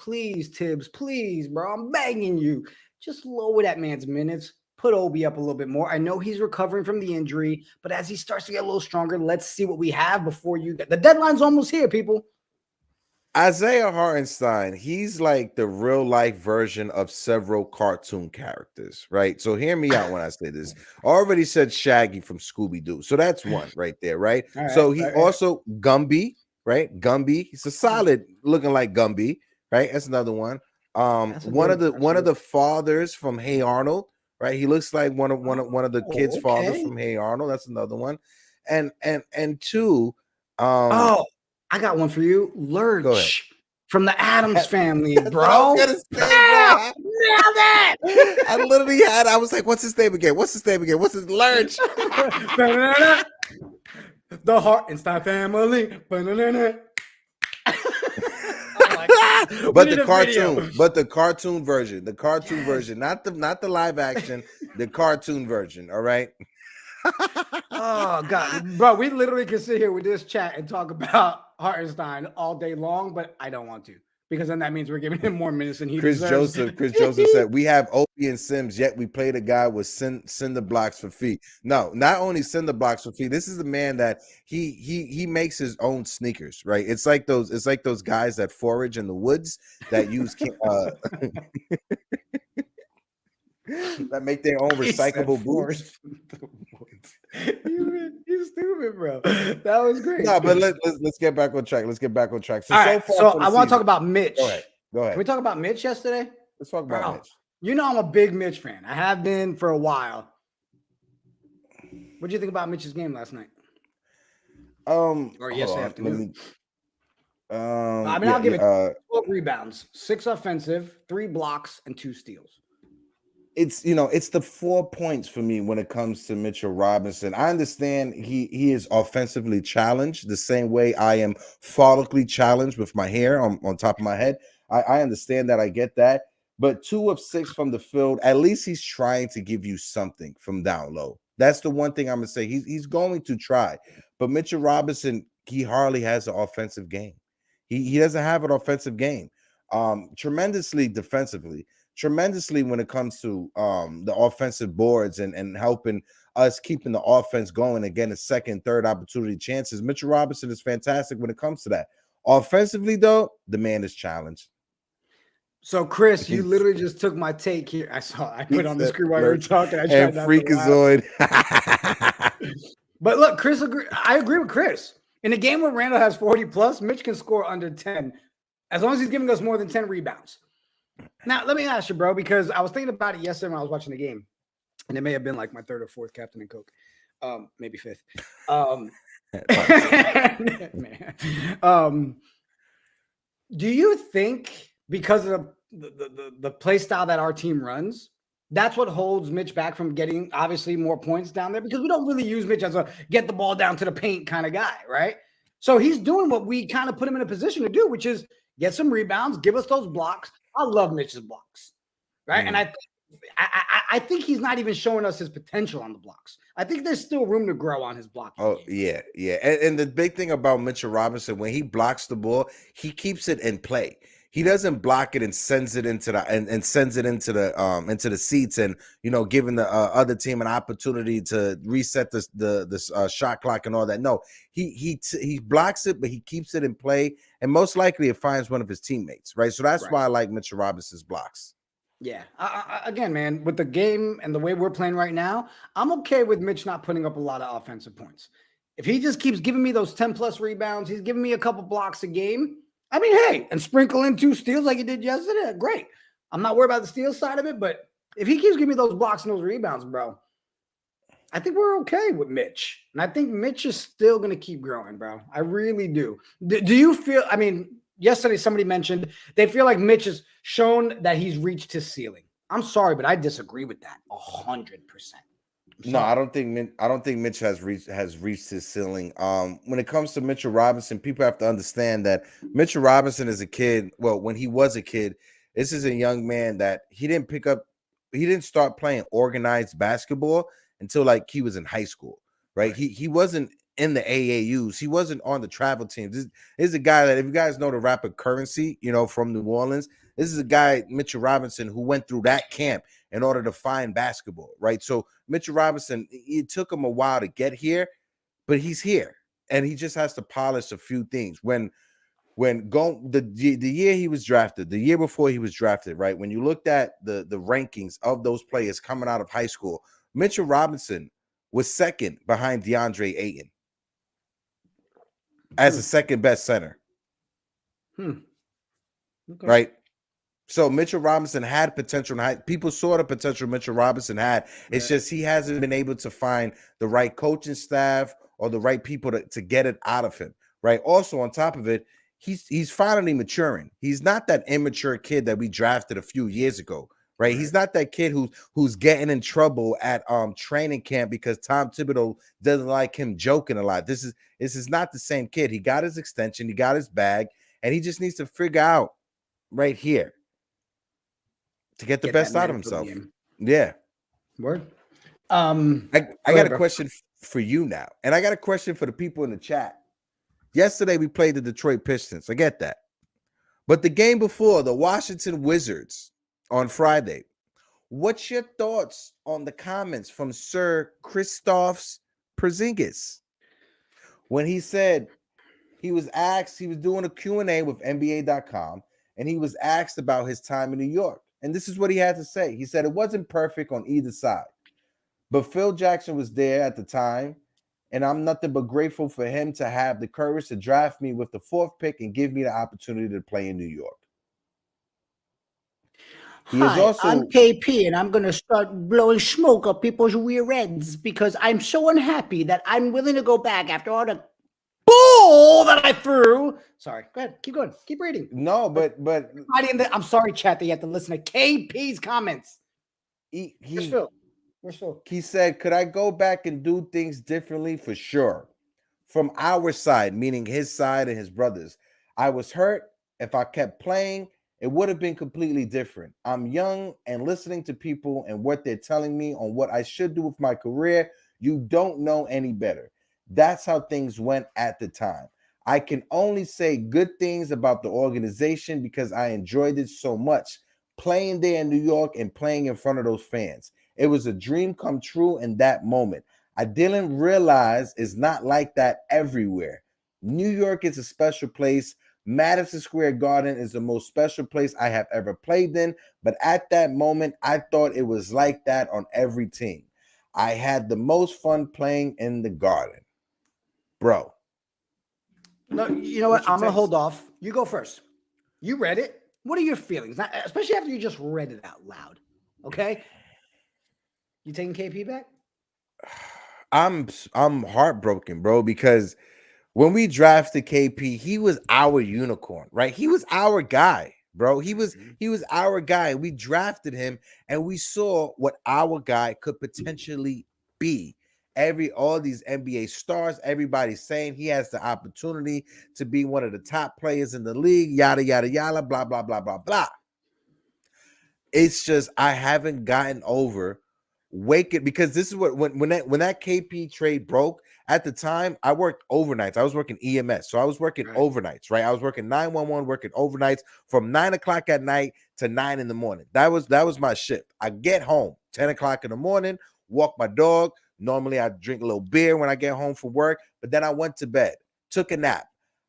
Tibbs, please, bro, I'm begging you. Just lower that man's minutes. Put Obi up a little bit more. I know he's recovering from the injury, but as he starts to get a little stronger, let's see what we have before you get. The deadline's almost here, people. Isaiah Hartenstein, he's like the real life version of several cartoon characters, right? So hear me out when I say this. I already said Shaggy from Scooby-Doo. So that's one right there, right? So he also Gumby, right? Gumby. He's a solid looking like Gumby, right? That's another one. One of the fathers from Hey Arnold, right? He looks like one of the kids' fathers from Hey Arnold. That's another one. And two, I got one for you. Lurch from the Addams family, bro. I literally I was like, what's his name again? What's his Lurch? The Hartenstein family. But the cartoon version, not the live action, the cartoon version. All right. Oh God, bro, we literally can sit here with this chat and talk about Hartenstein all day long, but I don't want to, because then that means we're giving him more minutes than he deserves. Chris Joseph said we have Obi and Sims, yet we played a guy with cinder blocks for feet. No, not only cinder blocks for feet. This is the man that he makes his own sneakers, right? It's like those guys that forage in the woods that use that make their own recyclable boots. You stupid, bro. That was great. No, but let's get back on track. So, I want to talk about Mitch. Go ahead. Can we talk about Mitch yesterday? Let's talk about Mitch. You know I'm a big Mitch fan. I have been for a while. What do you think about Mitch's game last night? Or yesterday afternoon? I'll give it 12 rebounds, 6 offensive, 3 blocks, and 2 steals. It's the 4 points for me when it comes to Mitchell Robinson. I understand he is offensively challenged the same way I am follically challenged with my hair on top of my head. I understand that. I get that. But 2 of 6 from the field, at least he's trying to give you something from down low. That's the one thing I'm gonna say. He's going to try. But Mitchell Robinson, he hardly has an offensive game. He doesn't have an offensive game. Tremendously defensively. Tremendously when it comes to the offensive boards and helping us keeping the offense going and getting a second, third opportunity chances. Mitchell Robinson is fantastic when it comes to that. Offensively, though, the man is challenged. So, Chris, you literally just took my take here. I put on the screen while you were talking. I tried not Freakazoid. But look, I agree with Chris. In a game where Randle has 40 plus, Mitch can score under 10 as long as he's giving us more than 10 rebounds. Now, let me ask you, bro, because I was thinking about it yesterday when I was watching the game, and it may have been like my 3rd or 4th Captain and Coke, maybe 5th. Do you think because of the play style that our team runs, That's what holds Mitch back from getting obviously more points down there, because we don't really use Mitch as a get the ball down to the paint kind of guy, right? So he's doing what we kind of put him in a position to do, which is get some rebounds, give us those blocks. I love Mitch's blocks, right? And I think he's not even showing us his potential on the blocks. I think there's still room to grow on his blocking. Oh, yeah. And the big thing about Mitchell Robinson, when he blocks the ball, he keeps it in play. He doesn't block it and sends it into the and sends it into the seats, and giving the other team an opportunity to reset the shot clock and all that. No, he blocks it, but he keeps it in play, and most likely it finds one of his teammates, right? So that's why I like Mitchell Robinson's blocks. Yeah. Again, man, with the game and the way we're playing right now, I'm okay with Mitch not putting up a lot of offensive points. If he just keeps giving me those 10+ rebounds, he's giving me a couple blocks a game. I mean, hey, and sprinkle in 2 steals like he did yesterday, great. I'm not worried about the steal side of it, but if he keeps giving me those blocks and those rebounds, bro, I think we're okay with Mitch. And I think Mitch is still going to keep growing, bro. I really do. Do you feel, I mean, yesterday somebody mentioned they feel like Mitch has shown that he's reached his ceiling. I'm sorry, but I disagree with that 100%. No, I don't think Mitch has reached his ceiling. When it comes to Mitchell Robinson, people have to understand that Mitchell Robinson is a kid. Well, when he was a kid, this is a young man that he didn't start playing organized basketball until like he was in high school, right? He wasn't in the AAUs. He wasn't on the travel teams. This is a guy that, if you guys know the rapper Currency, from New Orleans, this is a guy, Mitchell Robinson, who went through that camp in order to find basketball, right? So Mitchell Robinson, it took him a while to get here, but he's here, and he just has to polish a few things. The year he was drafted, the year before he was drafted, right? When you looked at the rankings of those players coming out of high school, Mitchell Robinson was second behind DeAndre Ayton as the second best center. Okay. Right? So Mitchell Robinson had potential. People saw the potential Mitchell Robinson had. It's just he hasn't been able to find the right coaching staff or the right people to get it out of him, right? Also, on top of it, he's finally maturing. He's not that immature kid that we drafted a few years ago, right? He's not that kid who's getting in trouble at training camp because Tom Thibodeau doesn't like him joking a lot. This is not the same kid. He got his extension, he got his bag, and he just needs to figure out right here to get the best out of himself. Yeah. Word. I got a question for you now. And I got a question for the people in the chat. Yesterday we played the Detroit Pistons. I get that. But the game before, the Washington Wizards on Friday. What's your thoughts on the comments from Sir Kristaps Porzingis when he said he was asked, he was doing a Q&A with NBA.com, and he was asked about his time in New York. And this is what he had to say. He said it wasn't perfect on either side, but Phil Jackson was there at the time, and I'm nothing but grateful for him to have the courage to draft me with the 4th pick and give me the opportunity to play in New York. I'm KP, and I'm going to start blowing smoke up people's rear ends because I'm so unhappy that I'm willing to go back after all the bull that I threw. Sorry, go ahead, keep going, keep reading. No, but I'm sorry, chat, that you have to listen to KP's comments. Where's Phil? He said, could I go back and do things differently? For sure. From our side, meaning his side and his brothers. I was hurt. If I kept playing, it would have been completely different. I'm young and listening to people and what they're telling me on what I should do with my career. You don't know any better. That's how things went at the time. I can only say good things about the organization because I enjoyed it so much. Playing there in New York and playing in front of those fans. It was a dream come true in that moment. I didn't realize it's not like that everywhere. New York is a special place. Madison Square Garden is the most special place I have ever played in. But at that moment, I thought it was like that on every team. I had the most fun playing in the Garden. Bro. No, you know what? I'm going to hold off. You go first. You read it. What are your feelings? Especially after you just read it out loud. Okay? You taking KP back? I'm heartbroken, bro, because when we drafted KP, he was our unicorn, right? He was our guy, bro. He was our guy. We drafted him, and we saw what our guy could potentially be. All these NBA stars, everybody's saying he has the opportunity to be one of the top players in the league, yada yada yada, blah blah blah blah blah. It's just I haven't gotten over waking, because this is what when that KP trade broke. At the time, I worked overnights. I was working EMS, so I was working overnights, right? I was working 911, working overnights from 9 o'clock at night to 9 in the morning. That was my shift. I get home 10 o'clock in the morning, walk my dog. Normally, I drink a little beer when I get home from work, but then I went to bed, took a nap.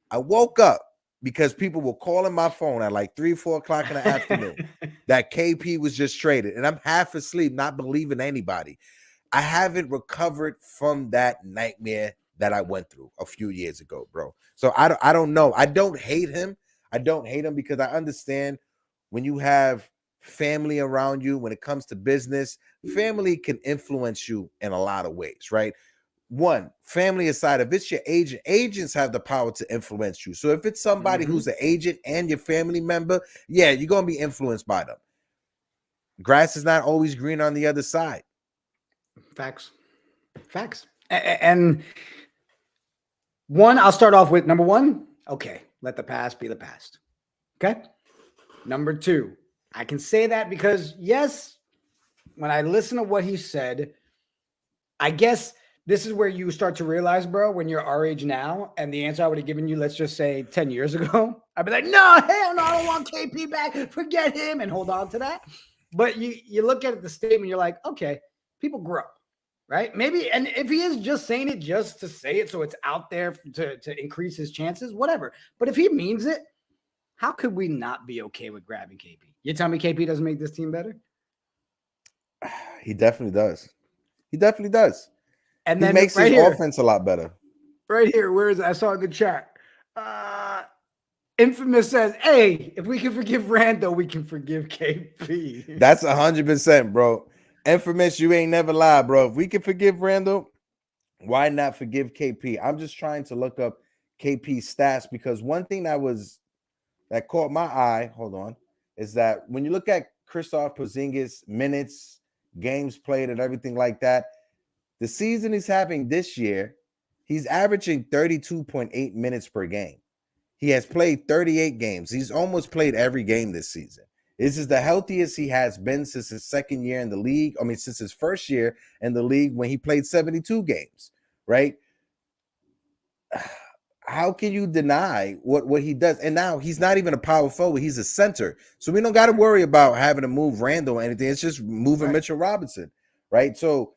I woke up because people were calling my phone at like 3, 4 o'clock in the afternoon that KP was just traded, and I'm half asleep, not believing anybody. I haven't recovered from that nightmare that I went through a few years ago, bro. So I don't know. I don't hate him. I don't hate him because I understand when you have family around you, when it comes to business, family can influence you in a lot of ways, right? One, family aside, if it's your agent, agents have the power to influence you. So if it's somebody who's an agent and your family member, yeah, you're going to be influenced by them. Grass is not always green on the other side. Facts. And one, I'll start off with number one. Okay, let the past be the past. Okay. Number two, I can say that because, yes, when I listen to what he said, I guess this is where you start to realize, bro, when you're our age now, and the answer I would have given you, let's just say 10 years ago, I'd be like, no, hell no, I don't want KP back. Forget him and hold on to that. But you look at the statement, you're like, okay, people grow, right? Maybe, and if he is just saying it just to say it so it's out there to increase his chances, whatever. But if he means it, how could we not be okay with grabbing KP? You tell me KP doesn't make this team better? He definitely does. He definitely does. And then he makes his offense a lot better. Right here, where is it? I saw in the chat. Infamous says, hey, if we can forgive Randle, we can forgive KP. That's 100%, bro. Infamous, you ain't never lied, bro. If we can forgive Randle, why not forgive KP? I'm just trying to look up KP's stats because one thing that caught my eye, hold on, is that when you look at Kristaps Porzingis minutes, games played, and everything like that, the season he's having this year, he's averaging 32.8 minutes per game. He has played 38 games. He's almost played every game this season. This is the healthiest he has been since his second year in the league. I mean, since his first year in the league when he played 72 games, right? How can you deny what he does? And now he's not even a power forward. He's a center. So we don't got to worry about having to move Randle or anything. It's just moving Mitchell Robinson, right? So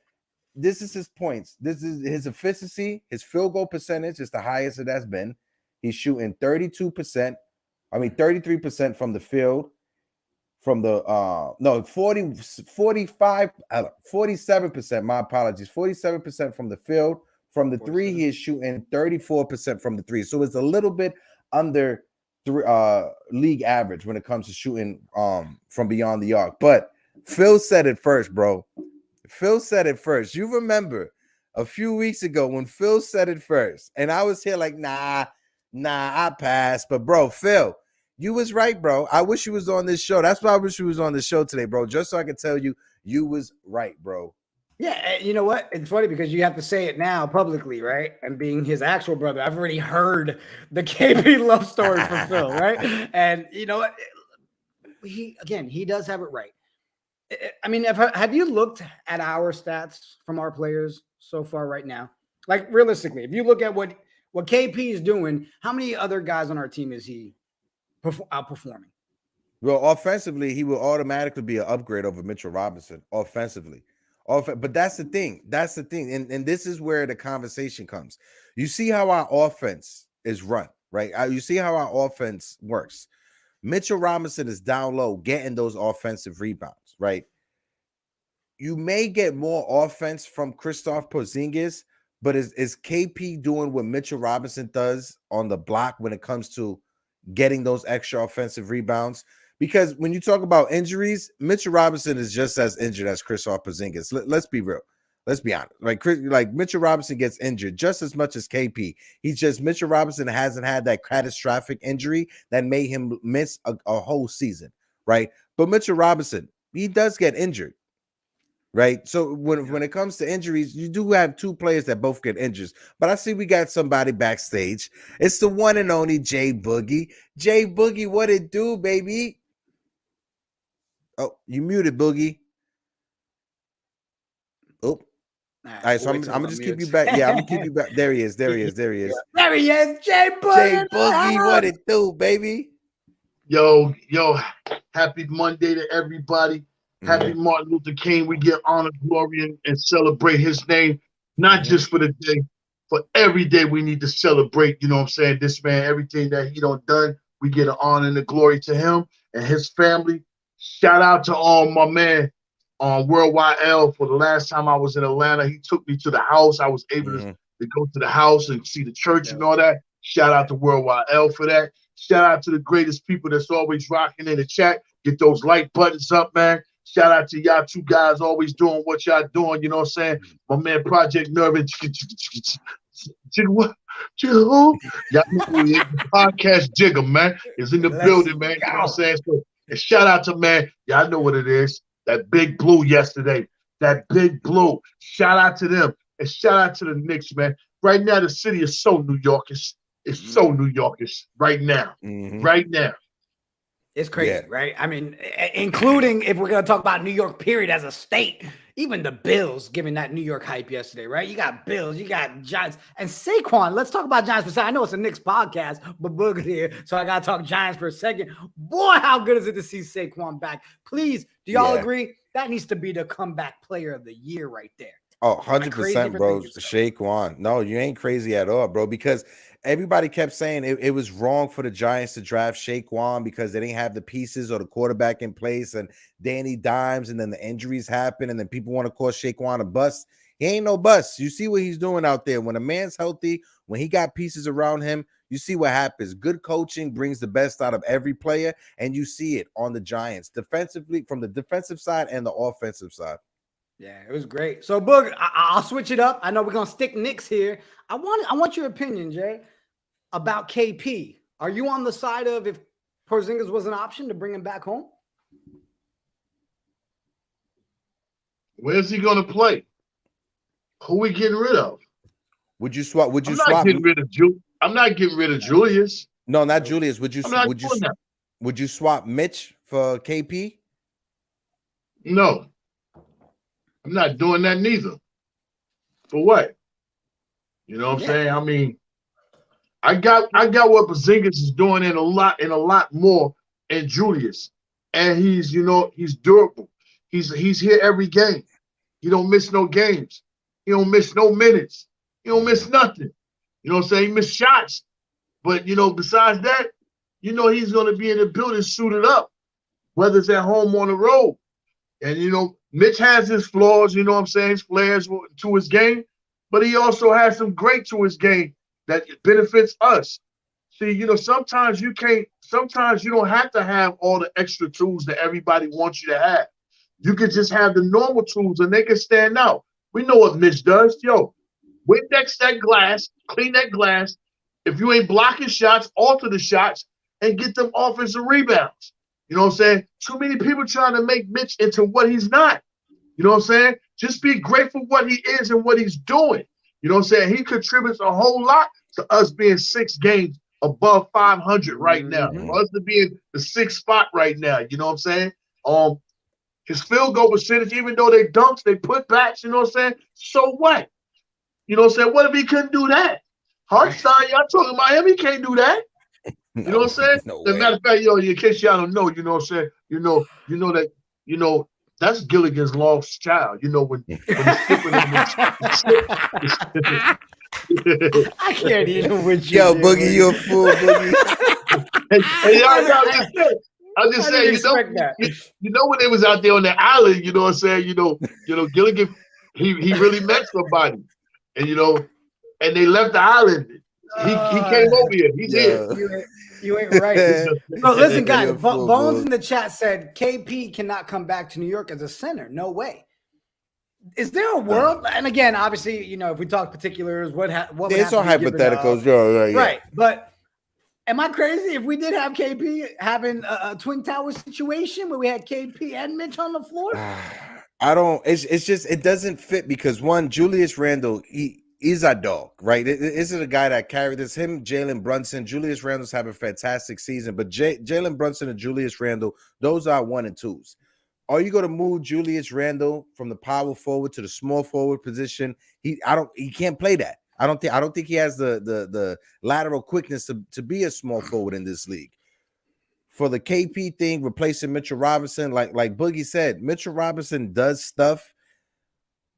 this is his points. This is his efficiency. His field goal percentage is the highest it has been. He's shooting 33% from the field, from the 47%. My apologies. 47% from the field. From the three, he is shooting 34% from the three. So it's a little bit under league average when it comes to shooting from beyond the arc. But Phil said it first, bro. Phil said it first. You remember a few weeks ago when Phil said it first, and I was here like, nah, I passed. But bro, Phil, you was right, bro. I wish you was on this show. That's why I wish you was on the show today, bro. Just so I could tell you was right, bro. Yeah, you know what? It's funny because you have to say it now publicly, right? And being his actual brother, I've already heard the KP love story from Phil, right? And you know what? He does have it right. I mean, have you looked at our stats from our players so far right now? Like realistically, if you look at what KP is doing, how many other guys on our team is he outperforming? Well, offensively, he will automatically be an upgrade over Mitchell Robinson offensively. But that's the thing. And this is where the conversation comes. You see how our offense is run, right? You see how our offense works. Mitchell Robinson is down low getting those offensive rebounds, right? You may get more offense from Kristaps Porzingis, but is KP doing what Mitchell Robinson does on the block when it comes to getting those extra offensive rebounds? Because when you talk about injuries, Mitchell Robinson is just as injured as Kristaps Porzingis. Let's be real. Let's be honest. Like Mitchell Robinson gets injured just as much as KP. Mitchell Robinson hasn't had that catastrophic injury that made him miss a whole season, right? But Mitchell Robinson, he does get injured, right? So when it comes to injuries, you do have two players that both get injured. But I see we got somebody backstage. It's the one and only Jay Boogie. Jay Boogie, what it do, baby? Oh, you muted, Boogie. Oh. All right, so I'm gonna just keep you back. Yeah, I'm gonna keep you back. There he is. There he is. There he is. There he is. Jay Boogie. Jay Boogie, what it do, baby? Yo, happy Monday to everybody. Happy Martin Luther King. We give honor, glory, and celebrate his name, not just for the day, for every day we need to celebrate. You know what I'm saying? This man, everything that he done, we get an honor and the glory to him and his family. Shout out to my man Worldwide L. For the last time I was in Atlanta, he took me to the house. I was able to go to the house and see the church and all that. Shout out to Worldwide L for that. Shout out to the greatest people that's always rocking in the chat. Get those like buttons up, man. Shout out to y'all two guys always doing what y'all doing. You know what I'm saying? My man Project Nervous. Y'all know the podcast Jiggaman, man, is in the building, man. You know what I'm saying? So, and shout out to, man, y'all know what it is. That Big Blue yesterday. That Big Blue. Shout out to them. And shout out to the Knicks, man. Right now, the city is so New Yorkish. It's so New Yorkish right now. Right now. It's crazy, right? I mean, including if we're going to talk about New York, period, as a state. Even the Bills giving that New York hype yesterday, right? You got Bills, you got Giants, and Saquon. Let's talk about Giants for a second. I know it's a Knicks podcast, but Booger's here, so I got to talk Giants for a second. Boy, how good is it to see Saquon back? Please, do y'all agree? That needs to be the comeback player of the year right there. Oh, 100%, bro. Shaquan. No, you ain't crazy at all, bro, because everybody kept saying it was wrong for the Giants to draft Shaquan because they didn't have the pieces or the quarterback in place, and Danny Dimes, and then the injuries happen, and then people want to call Shaquan a bust. He ain't no bust. You see what he's doing out there. When a man's healthy, when he got pieces around him, you see what happens. Good coaching brings the best out of every player, and you see it on the Giants defensively, from the defensive side and the offensive side. Yeah, it was great. So, Boog, I'll switch it up. I know we're gonna stick Knicks here. I want your opinion, Jay, about KP. Are you on the side of if Porzingis was an option to bring him back home? Where's he gonna play? Who we getting rid of? Would you swap? I'm not getting rid of Julius. No, not Julius. Would you swap Mitch for KP? No. I'm not doing that neither. For what? You know what I'm saying? I mean, I got what Porzingis is doing in a lot more in Julius. And he's durable. He's here every game. He don't miss no games. He don't miss no minutes. He don't miss nothing. You know what I'm saying? He missed shots. But besides that, he's gonna be in the building suited up, whether it's at home or on the road. And Mitch has his flaws, you know what I'm saying, his flares to his game, but he also has some great to his game that benefits us. See, sometimes you don't have to have all the extra tools that everybody wants you to have. You can just have the normal tools and they can stand out. We know what Mitch does. Windex that glass, clean that glass. If you ain't blocking shots, alter the shots and get them offensive rebounds. You know what I'm saying? Too many people trying to make Mitch into what he's not. You know what I'm saying? Just be grateful for what he is and what he's doing. You know what I'm saying? He contributes a whole lot to us being 6 games above 500 right now. For us to be in the 6th spot right now. You know what I'm saying? His field goal percentage, even though they dunks, they put backs, you know what I'm saying? So what? You know what I'm saying? What if he couldn't do that? Hartstein, y'all talking Miami can't do that. You know what I'm saying? As a matter of fact, in case y'all don't know, you know what I'm saying? That's Gilligan's lost child. When he's skipping I can't even with you. Yo, Boogie, you a fool, Boogie. Hey, I'm just saying, when they was out there on the island, you know what I'm saying? Gilligan, he really met somebody. And they left the island. He came over here. He's here. You ain't right. No, listen, guys. Bones in the chat said KP cannot come back to New York as a center. No way. Is there a world? And again, obviously, you know, if we talk particulars, what would it's have all hypotheticals, yeah. Right? But am I crazy if we did have KP having a Twin Tower situation where we had KP and Mitch on the floor? I don't. It's just it doesn't fit because one, Julius Randle, he's our dog, right? It isn't a guy that carried this. Him, Jalen Brunson, Julius Randle's having a fantastic season, but Jalen Brunson and Julius Randle, those are 1 and 2s. Are you going to move Julius Randle from the power forward to the small forward position? He can't play that. I don't think he has the lateral quickness to be a small forward in this league. For the KP thing, replacing Mitchell Robinson, like Boogie said, Mitchell Robinson does stuff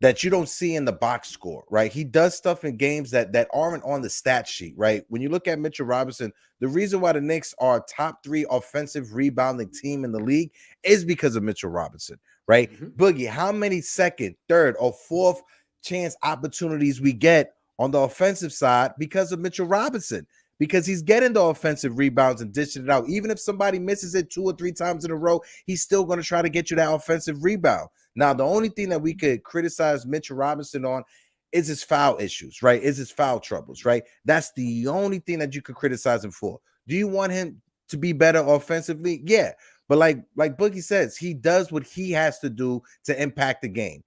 that you don't see in the box score, right? He does stuff in games that aren't on the stat sheet, right? When you look at Mitchell Robinson, the reason why the Knicks are a top 3 offensive rebounding team in the league is because of Mitchell Robinson, right? Boogie, how many second, third, or fourth chance opportunities we get on the offensive side because of Mitchell Robinson? Because he's getting the offensive rebounds and dishing it out. Even if somebody misses it 2 or 3 times in a row, he's still going to try to get you that offensive rebound. Now, the only thing that we could criticize Mitchell Robinson on is his foul issues, right? Is his foul troubles, right? That's the only thing that you could criticize him for. Do you want him to be better offensively? Yeah. But like Boogie says, he does what he has to do to impact the game.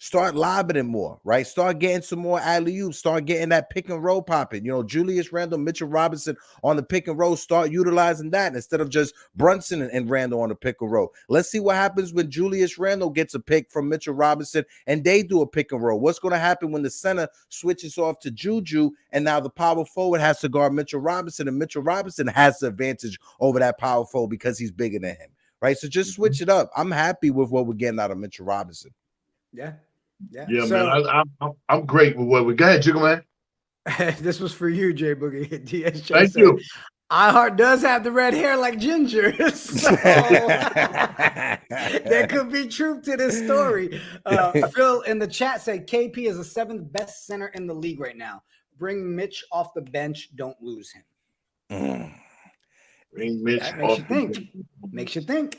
Start lobbing it more, right? Start getting some more alley-oops. Start getting that pick and roll popping. You know, Julius Randle, Mitchell Robinson on the pick and roll. Start utilizing that instead of just Brunson and Randle on the pick and roll. Let's see what happens when Julius Randle gets a pick from Mitchell Robinson and they do a pick and roll. What's going to happen when the center switches off to Juju and now the power forward has to guard Mitchell Robinson and Mitchell Robinson has the advantage over that power forward because he's bigger than him, right? So just switch it up. I'm happy with what we're getting out of Mitchell Robinson. Yeah. Yeah, so, man. I'm great with what we got, Jiggaman. This was for you, J Boogie. DSJ Thank you. iHeart does have the red hair like Ginger, so there could be truth to this story. Phil in the chat said KP is the 7th best center in the league right now. Bring Mitch off the bench. Don't lose him. Bring Mitch off the bench. Makes you think.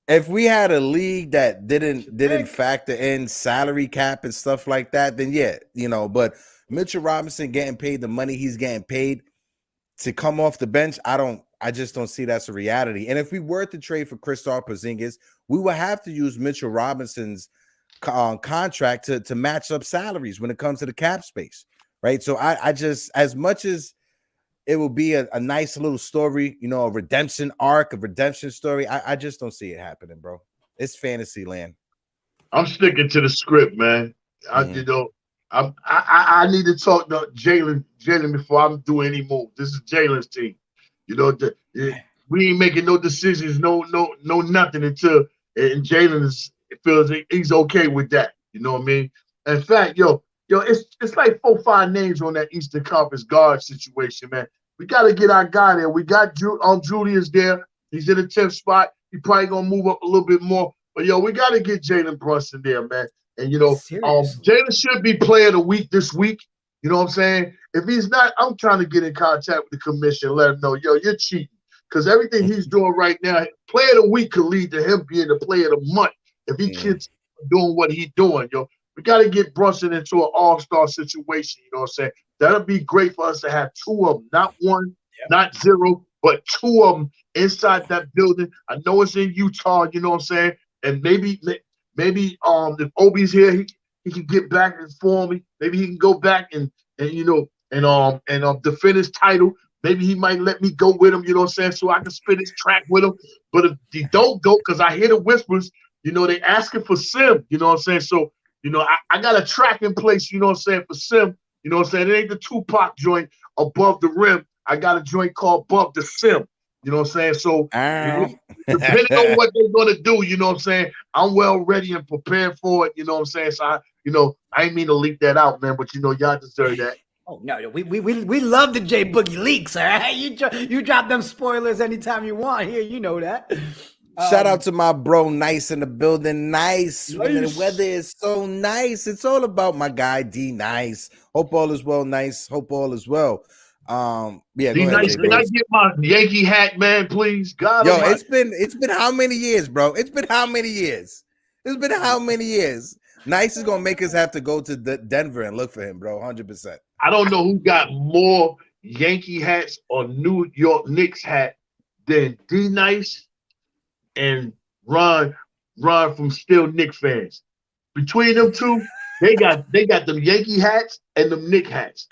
If we had a league that didn't factor in salary cap and stuff like that, then yeah, you know, but Mitchell Robinson getting paid the money he's getting paid to come off the bench, I just don't see that's a reality. And if we were to trade for Kristaps Porzingis, we would have to use Mitchell Robinson's contract to match up salaries when it comes to the cap space, right? So I just, as much as it will be a nice little story, you know, a redemption arc, a redemption story. I just don't see it happening, bro. It's fantasy land. I'm sticking to the script, man. I need to talk to Jalen before I'm doing any move. This is Jalen's team. You know, we ain't making no decisions, no nothing until and Jalen feels he's okay with that. You know what I mean? In fact, yo, it's like 4-5 names on that Eastern Conference guard situation, man. We got to get our guy there. We got Julius there. He's in the 10th spot. He probably going to move up a little bit more. But, yo, we got to get Jalen Brunson there, man. And, you know, Jalen should be player of the week this week. You know what I'm saying? If he's not, I'm trying to get in contact with the commission, let him know, yo, you're cheating. Because everything he's doing right now, player of the week could lead to him being the player of the month if he keeps doing what he's doing, yo. We got to get Brunson into an all-star situation, you know what I'm saying? That'll be great for us to have 2 of them, not 1, not 0, but 2 of them inside that building. I know it's in Utah, you know what I'm saying? And maybe if Obi's here, he can get back and form. Maybe he can go back and defend his title. Maybe he might let me go with him, you know what I'm saying, so I can spin his track with him. But if he don't go, because I hear the whispers, you know, they asking for Sim, you know what I'm saying? So, you know, I got a track in place, you know what I'm saying, for Sim. You know what I'm saying? It ain't the Tupac joint above the rim. I got a joint called Above the Sim. You know what I'm saying? So depending on what they're going to do, you know what I'm saying, I'm well ready and prepared for it. You know what I'm saying? So, I ain't mean to leak that out, man, but, you know, y'all deserve that. Oh, no, we love the J Boogie leaks, all right? You drop them spoilers anytime you want here. You know that. Shout out to my bro, Nice in the building. Nice. When the weather is so nice. It's all about my guy, D Nice. Hope all is well, Nice. Hope all is well. Yeah, D Nice, can I get my Yankee hat, man, please? God, it's been how many years, bro? It's been how many years? Nice is gonna make us have to go to Denver and look for him, bro. 100%. I don't know who got more Yankee hats or New York Knicks hat than D Nice and Ron from Still Knicks fans. Between them two, they got them Yankee hats and them Knicks hats.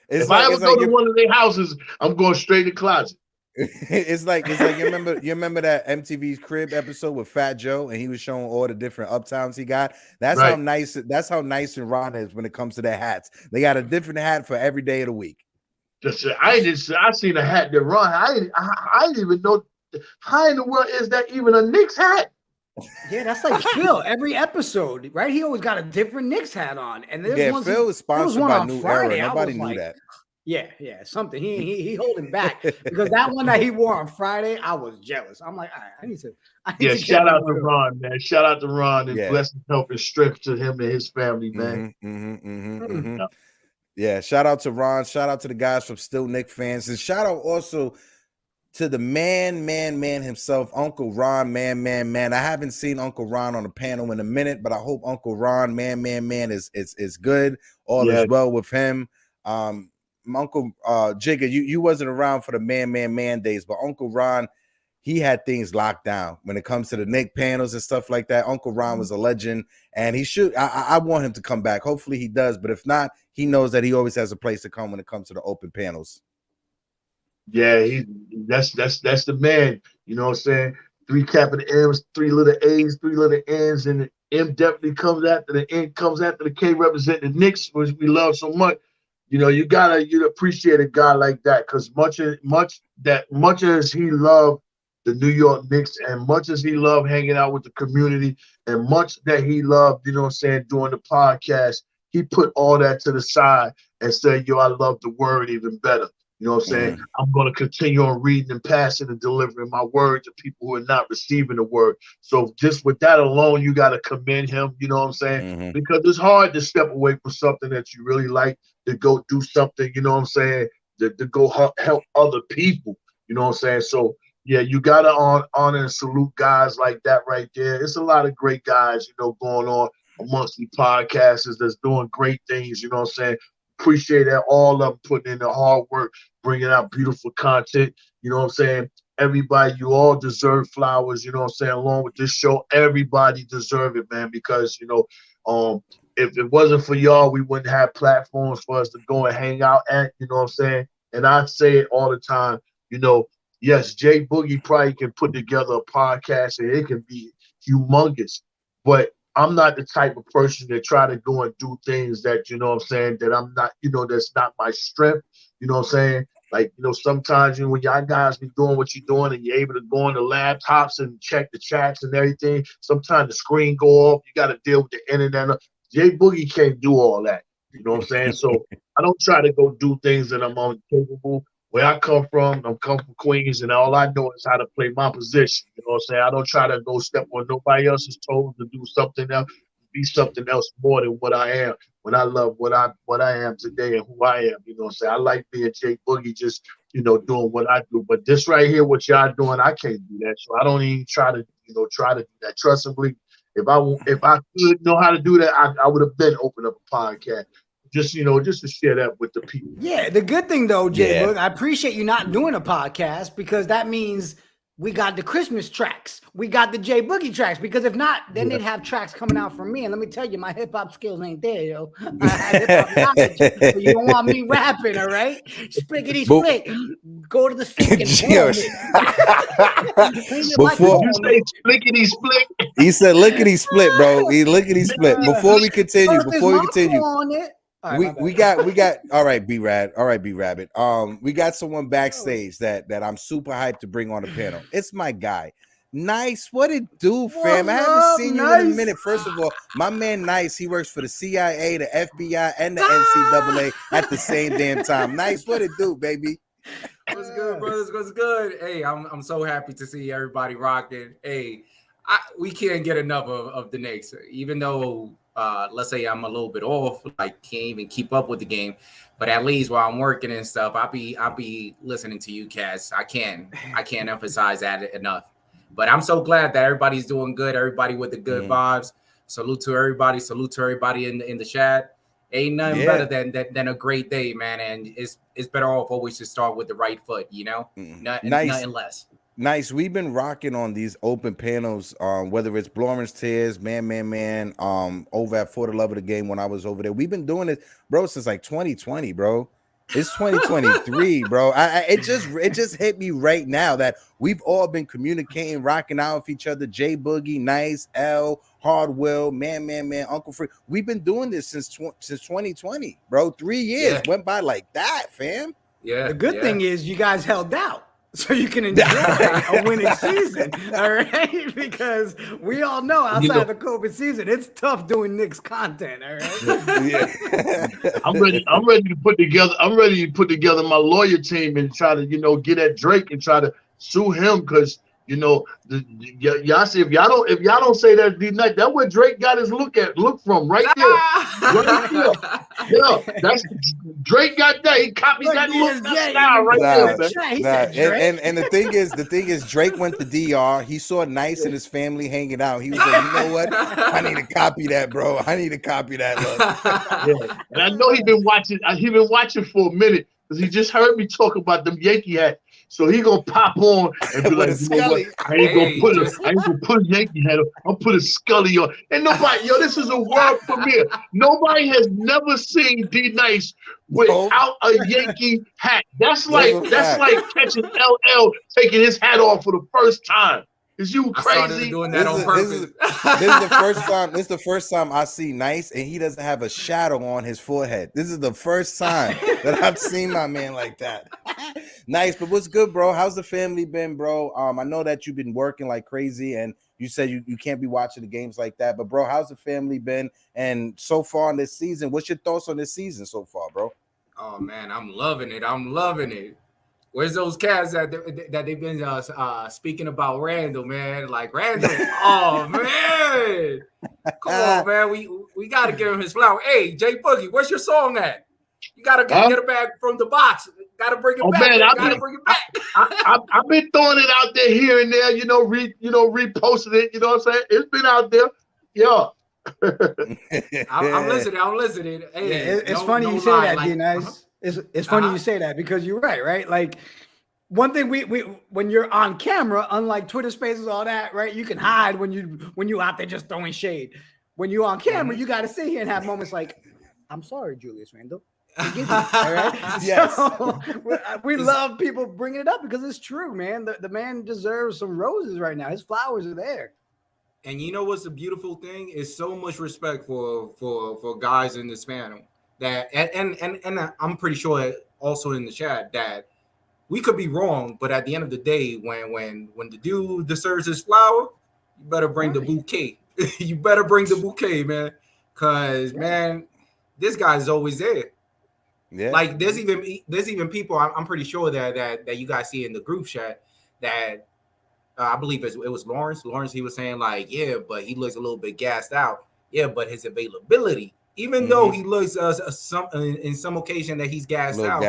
If I ever go to one of their houses, I'm going straight to the closet. It's like you remember that MTV's Crib episode with Fat Joe, and he was showing all the different uptowns he got. That's right. How nice and Ron is when it comes to their hats. They got a different hat for every day of the week. I seen a hat that Ron. I didn't even know how in the world is that even a Knicks hat. Yeah, that's like Phil. Every episode, right? He always got a different Knicks hat on, and Phil is sponsored by New Era. Nobody knew that. Yeah, something. He holding back because that one that he wore on Friday, I was jealous. I'm like, all right, I need to shout out to Ron, man. Shout out to Ron and blessings, help, and strength to him and his family, man. Yeah, shout out to Ron. Shout out to the guys from Still Knicks fans, and shout out also to the man himself, Uncle Ron, man. I haven't seen Uncle Ron on the panel in a minute, but I hope Uncle Ron, man, is good. All is well with him. Uncle Jigga, you wasn't around for the man days, but Uncle Ron, he had things locked down when it comes to the Knicks panels and stuff like that. Uncle Ron was a legend, and he should. I want him to come back. Hopefully he does, but if not, he knows that he always has a place to come when it comes to the open panels. Yeah, that's the man. You know what I'm saying? 3 capital M's, 3 little A's, 3 little N's, and the M definitely comes after the N, comes after the K, representing the Knicks, which we love so much. You know, you appreciate a guy like that, because much as he loved the New York Knicks, and much as he loved hanging out with the community, and much that he loved, you know what I'm saying, doing the podcast, he put all that to the side and said, I love the word even better. You know what I'm saying? I'm going to continue on reading and passing and delivering my word to people who are not receiving the word. So just with that alone, you got to commend him, you know what I'm saying? Because it's hard to step away from something that you really like, to go do something, you know what I'm saying, to go help other people, you know what I'm saying? So, yeah, you got to honor and salute guys like that right there. It's a lot of great guys, you know, going on amongst the podcasters that's doing great things, you know what I'm saying? Appreciate that, all of them putting in the hard work, bringing out beautiful content, you know what I'm saying? Everybody, you all deserve flowers, you know what I'm saying? Along with this show, everybody deserve it, man, because, you know, if it wasn't for y'all, we wouldn't have platforms for us to go and hang out at, you know what I'm saying? And I say it all the time, you know, yes, Jay Boogie probably can put together a podcast and it can be humongous, but I'm not the type of person that try to go and do things that, you know what I'm saying, that I'm not, you know, that's not my strength, you know what I'm saying? Like, you know, sometimes, you know, when y'all guys be doing what you're doing and you're able to go on the laptops and check the chats and everything, sometimes the screen go off, you got to deal with the internet. Jay Boogie can't do all that, you know what I'm saying? So I don't try to go do things that I'm incapable. Where I come from Queens, and all I know is how to play my position. You know what I'm saying? I don't try to go step on nobody else's toes to do something else, be something else more than what I am. When I love what I am today and who I am, you know what I'm saying? I like being Jay Boogie, just, you know, doing what I do. But this right here, what y'all doing, I can't do that. So I don't even try to do that. Trust and believe. If I could know how to do that, I would have been open up a podcast. Just, you know, just to share that with the people. Yeah, the good thing though, Jay, I appreciate you not doing a podcast, because that means we got the Christmas tracks, we got the Jay Boogie tracks. Because if not, then they'd have tracks coming out from me. And let me tell you, my hip hop skills ain't there, yo. I have hip-hop knowledge, so you don't want me rapping, all right? Splickety split. Go to the sink and before you say splickety split, he said lickety split, bro. He lickety split. Before we continue, we got all right, B-Rabbit. We got someone backstage that I'm super hyped to bring on the panel. It's my guy. Nice. What it do, fam? I haven't seen you in a minute. First of all, my man Nice, he works for the CIA, the FBI, and the NCAA at the same damn time. Nice. What it do, baby? What's good, brothers? What's good? Hey, I'm so happy to see everybody rocking. Hey, we can't get enough of the Knicks, even though let's say I'm a little bit off, like can't even keep up with the game, but at least while I'm working and stuff, I'll be listening to you cats. I can't emphasize that enough. But I'm so glad that everybody's doing good, everybody with the good vibes. salute to everybody. Salute to everybody in the chat. Ain't nothing better than a great day, man. And it's better off always to start with the right foot, you know? Nothing less. Nice. We've been rocking on these open panels, whether it's Blorman's Tears, Man, over at For the Love of the Game when I was over there. We've been doing it, bro, since like 2020, bro. It's 2023, bro. It just hit me right now that we've all been communicating, rocking out with each other. J Boogie, Nice, L, Hardwill, Man, Uncle Free. We've been doing this since 2020, bro. 3 years went by like that, fam. Yeah. The good thing is you guys held out. So you can enjoy a winning season, all right? Because we all know outside the COVID season, it's tough doing Knicks content, all right? I'm ready to put together my lawyer team and try to, get at Drake and try to sue him because y'all see if y'all don't say that D-Night, that's where Drake got his look from right there. Right there. Yeah, that's Drake got that. He copied that look, that style right there. And the thing is, Drake went to DR. He saw Nice and his family hanging out. He was like, you know what? I need to copy that, bro. I need to copy that look. Yeah. And I know he been watching for a minute because he just heard me talk about them Yankee hats. So he gonna pop on and be like, you know what? I ain't gonna put a Yankee hat on. I'll put a Scully on. And nobody, this is a world premiere. Nobody has never seen D-Nice without a Yankee hat. That's like catching LL taking his hat off for the first time. Is you crazy? Doing that on purpose. This is the first time I see Nice and he doesn't have a shadow on his forehead. This is the first time that I've seen my man like that. Nice, but what's good, bro? How's the family been, bro? I know that you've been working like crazy and you said you can't be watching the games like that, but bro, how's the family been? And so far in this season, what's your thoughts on this season so far, bro? Oh man, I'm loving it. Where's those cats that they've been speaking about Randle, man? Like Randle, oh man, come on, man. We gotta give him his flower. Hey, J Boogie, where's your song at? You gotta get it back from the box. Gotta bring it back. Man, bring it back. I've been throwing it out there here and there. Reposted it. You know what I'm saying? It's been out there. Yeah. I'm listening. Hey, it's funny you say that, D-Nice. It's funny you say that because you're right? Like one thing we when you're on camera, unlike Twitter Spaces, all that, right? You can hide when you out there just throwing shade. When you're on camera, you got to sit here and have moments like, "I'm sorry, Julius Randle." All right? Yes. So, we love people bringing it up because it's true, man. The man deserves some roses right now. His flowers are there. And you know what's the beautiful thing is so much respect for guys in this panel. That and I'm pretty sure also in the chat that we could be wrong, but at the end of the day, when the dude deserves his flower, you better bring the bouquet. You better bring the bouquet, man, because man, this guy's always there. Yeah, like there's even people I'm pretty sure that you guys see in the group chat that I believe it was Lawrence. Lawrence, he was saying like, yeah, but he looks a little bit gassed out. Yeah, but his availability. Even though he looks in some occasion that he's gassed out,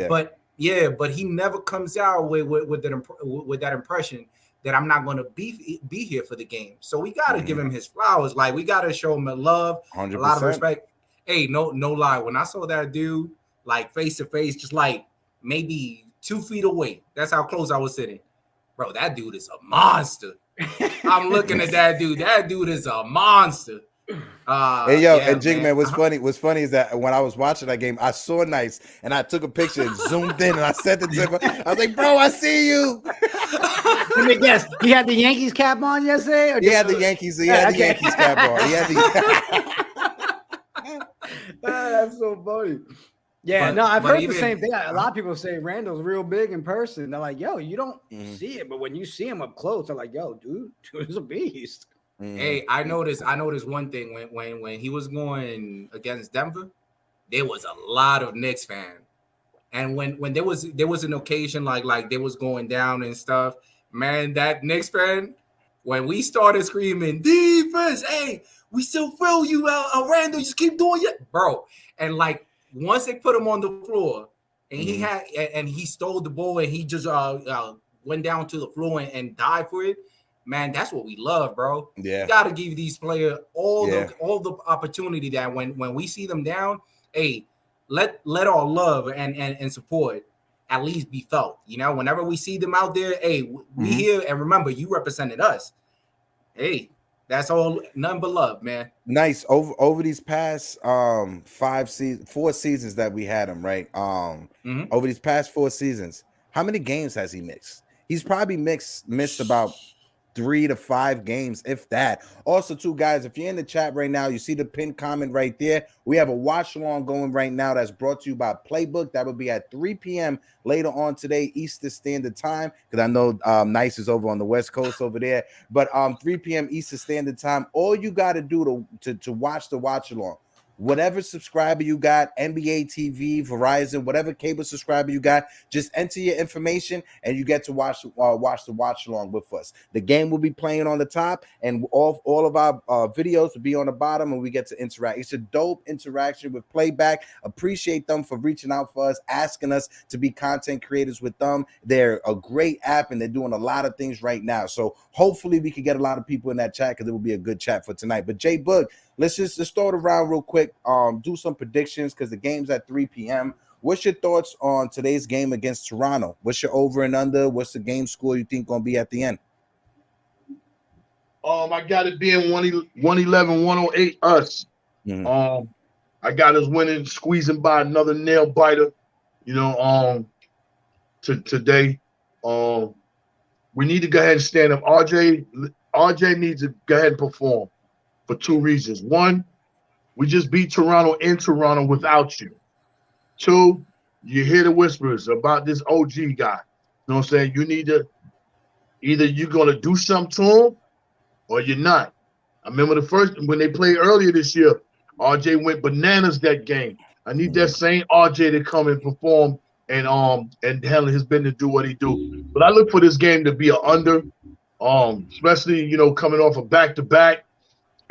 but he never comes out with that impression that I'm not going to be here for the game. So we got to give him his flowers. Like we got to show him love, 100%. A lot of respect. Hey, no lie. When I saw that dude like face to face, just like maybe 2 feet away, that's how close I was sitting. Bro, that dude is a monster. I'm looking at that dude. That dude is a monster. Hey yo, and Jiggaman, what's funny is that when I was watching that game, I saw Nice and I took a picture and zoomed in and I sent it to him. I was like, bro, I see you. Let me guess. He had the Yankees cap on yesterday? He had the Yankees cap on. He had the that's so funny. Yeah, I've heard the same thing. A lot of people say Randle's real big in person. They're like, yo, you don't see it, but when you see him up close, they're like, yo, dude is a beast. Hey, I noticed one thing when he was going against Denver, there was a lot of Knicks fans. And when there was an occasion like they was going down and stuff, man, that Knicks fan, when we started screaming defense, hey, we still feel you, Randle, just keep doing it, bro. And like once they put him on the floor and he stole the ball and he just went down to the floor and died for it. man, that's what we love, bro. Yeah. You got to give these players all the opportunity that when we see them down, hey, let our love and support at least be felt. You know, whenever we see them out there, hey, we here, and remember, you represented us. Hey, that's all, none but love, man. Nice. Over these past 4 seasons that we had him, right? Over these past 4 seasons, how many games has he missed? He's probably missed about 3 to 5 games, if that. Also, too, guys, if you're in the chat right now, you see the pinned comment right there. We have a watch along going right now that's brought to you by Playbook. That will be at 3 p.m. later on today, Eastern Standard Time, because I know Nice is over on the West Coast over there. But 3 p.m. Eastern Standard Time. All you got to do to watch the watch along, whatever subscriber you got, NBA TV, Verizon, whatever cable subscriber you got, just enter your information and you get to watch the watch along with us. The game will be playing on the top, and all of our videos will be on the bottom, and we get to interact. It's a dope interaction with Playback. Appreciate them for reaching out for us, asking us to be content creators with them. They're a great app, and they're doing a lot of things right now. So hopefully we can get a lot of people in that chat, because it will be a good chat for tonight. But J Boog, let's throw it around real quick. Do some predictions, because the game's at 3 p.m. What's your thoughts on today's game against Toronto? What's your over and under? What's the game score you think gonna be at the end? I got it being 111-108 us. I got us winning, squeezing by another nail biter. You know, today. We need to go ahead and stand up. RJ needs to go ahead and perform for 2 reasons. 1, we just beat Toronto in Toronto without you. 2, you hear the whispers about this OG guy. You know what I'm saying? You need to, either you're going to do something to him or you're not. I remember when they played earlier this year, RJ went bananas that game. I need that same RJ to come and perform and handle his business, do what he do. But I look for this game to be an under, especially, you know, coming off a back-to-back.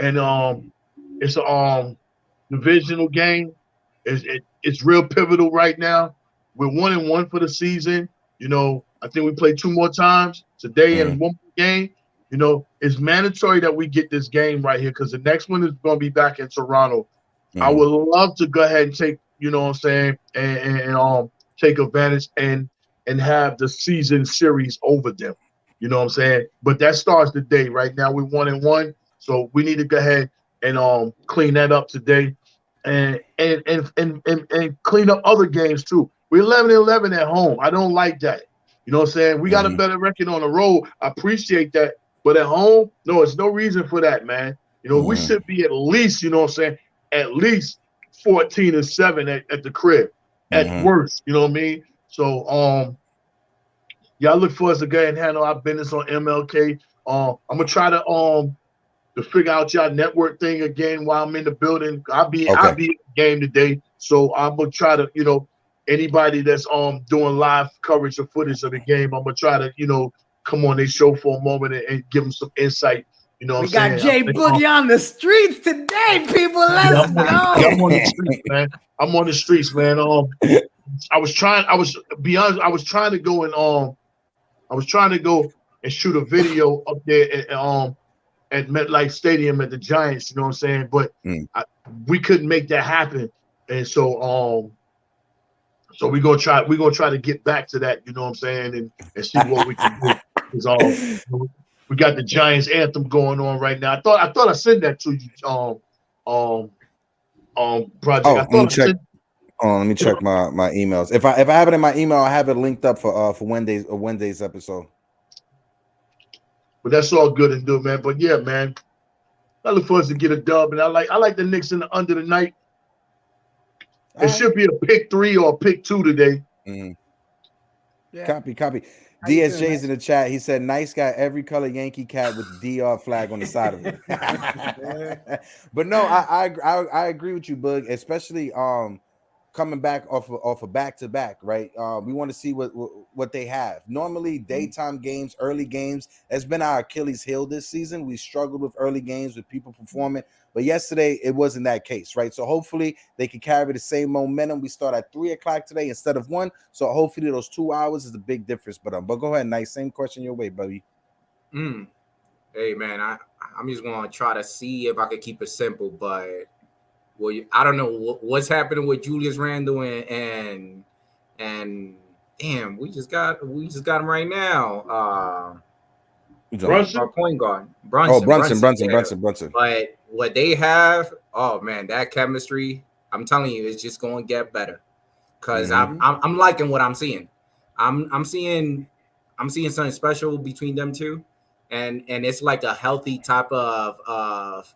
And it's a divisional game. It's real pivotal right now. We're 1-1 for the season. You know, I think we play 2 more times today and 1 more game. You know, it's mandatory that we get this game right here, because the next one is going to be back in Toronto. I would love to go ahead and take, you know what I'm saying, and take advantage and have the season series over them. You know what I'm saying? But that starts today. Right now we're 1-1, so we need to go ahead and clean that up today, and clean up other games too. We're 11-11 at home. I don't like that. You know what I'm saying? We got a better record on the road. I appreciate that. But at home, no, it's no reason for that, man. You know, we should be at least, you know what I'm saying, at least 14-7 at the crib, at worst. You know what I mean? So, y'all look for us to go ahead and handle our business on MLK. I'm gonna try to figure out y'all network thing again while I'm in the building. I'll be at the game today, so I'm gonna try to, you know, anybody that's doing live coverage or footage of the game, I'm gonna try to, you know, come on their show for a moment and give them some insight. You know what I'm saying? We got J Boogie on the streets today, people. Let's go. I'm on the streets, man. I'm on the streets, man. I was trying to go and shoot a video up there at MetLife Stadium at the Giants. You know what I'm saying? But we couldn't make that happen, and so we're gonna try to get back to that. You know what I'm saying? And see what we can do. Because we got the Giants anthem going on right now. I thought I sent that to you, project. Let me check my emails. If I have it in my email, I have it linked up for Wednesday's episode. But that's all good and good, man. But yeah, man, I look for us to get a dub, and I like the Knicks in the under the night. It should be a pick 3 or a pick 2 today. Yeah. Copy. DSJ's in the chat. He said, "Nice guy, every color Yankee cap with the DR flag on the side of it." But no, I agree with you, Bug. Especially coming back off a back-to-back, right? We want to see what they have. Normally, daytime games, early games, has been our Achilles heel this season. We struggled with early games with people performing, but yesterday it wasn't that case, right? So hopefully they can carry the same momentum. We start at 3 o'clock today instead of 1. So hopefully those 2 hours is a big difference. But go ahead, Nice. Same question your way, buddy. Hey man, I'm just gonna try to see if I can keep it simple, but I don't know what's happening with Julius Randle and damn, we just got him right now. Brunson? Our point guard, Brunson. Brunson. But what they have, oh man, that chemistry, I'm telling you, it's just going to get better. Because I'm liking what I'm seeing. I'm seeing something special between them two, and it's like a healthy type of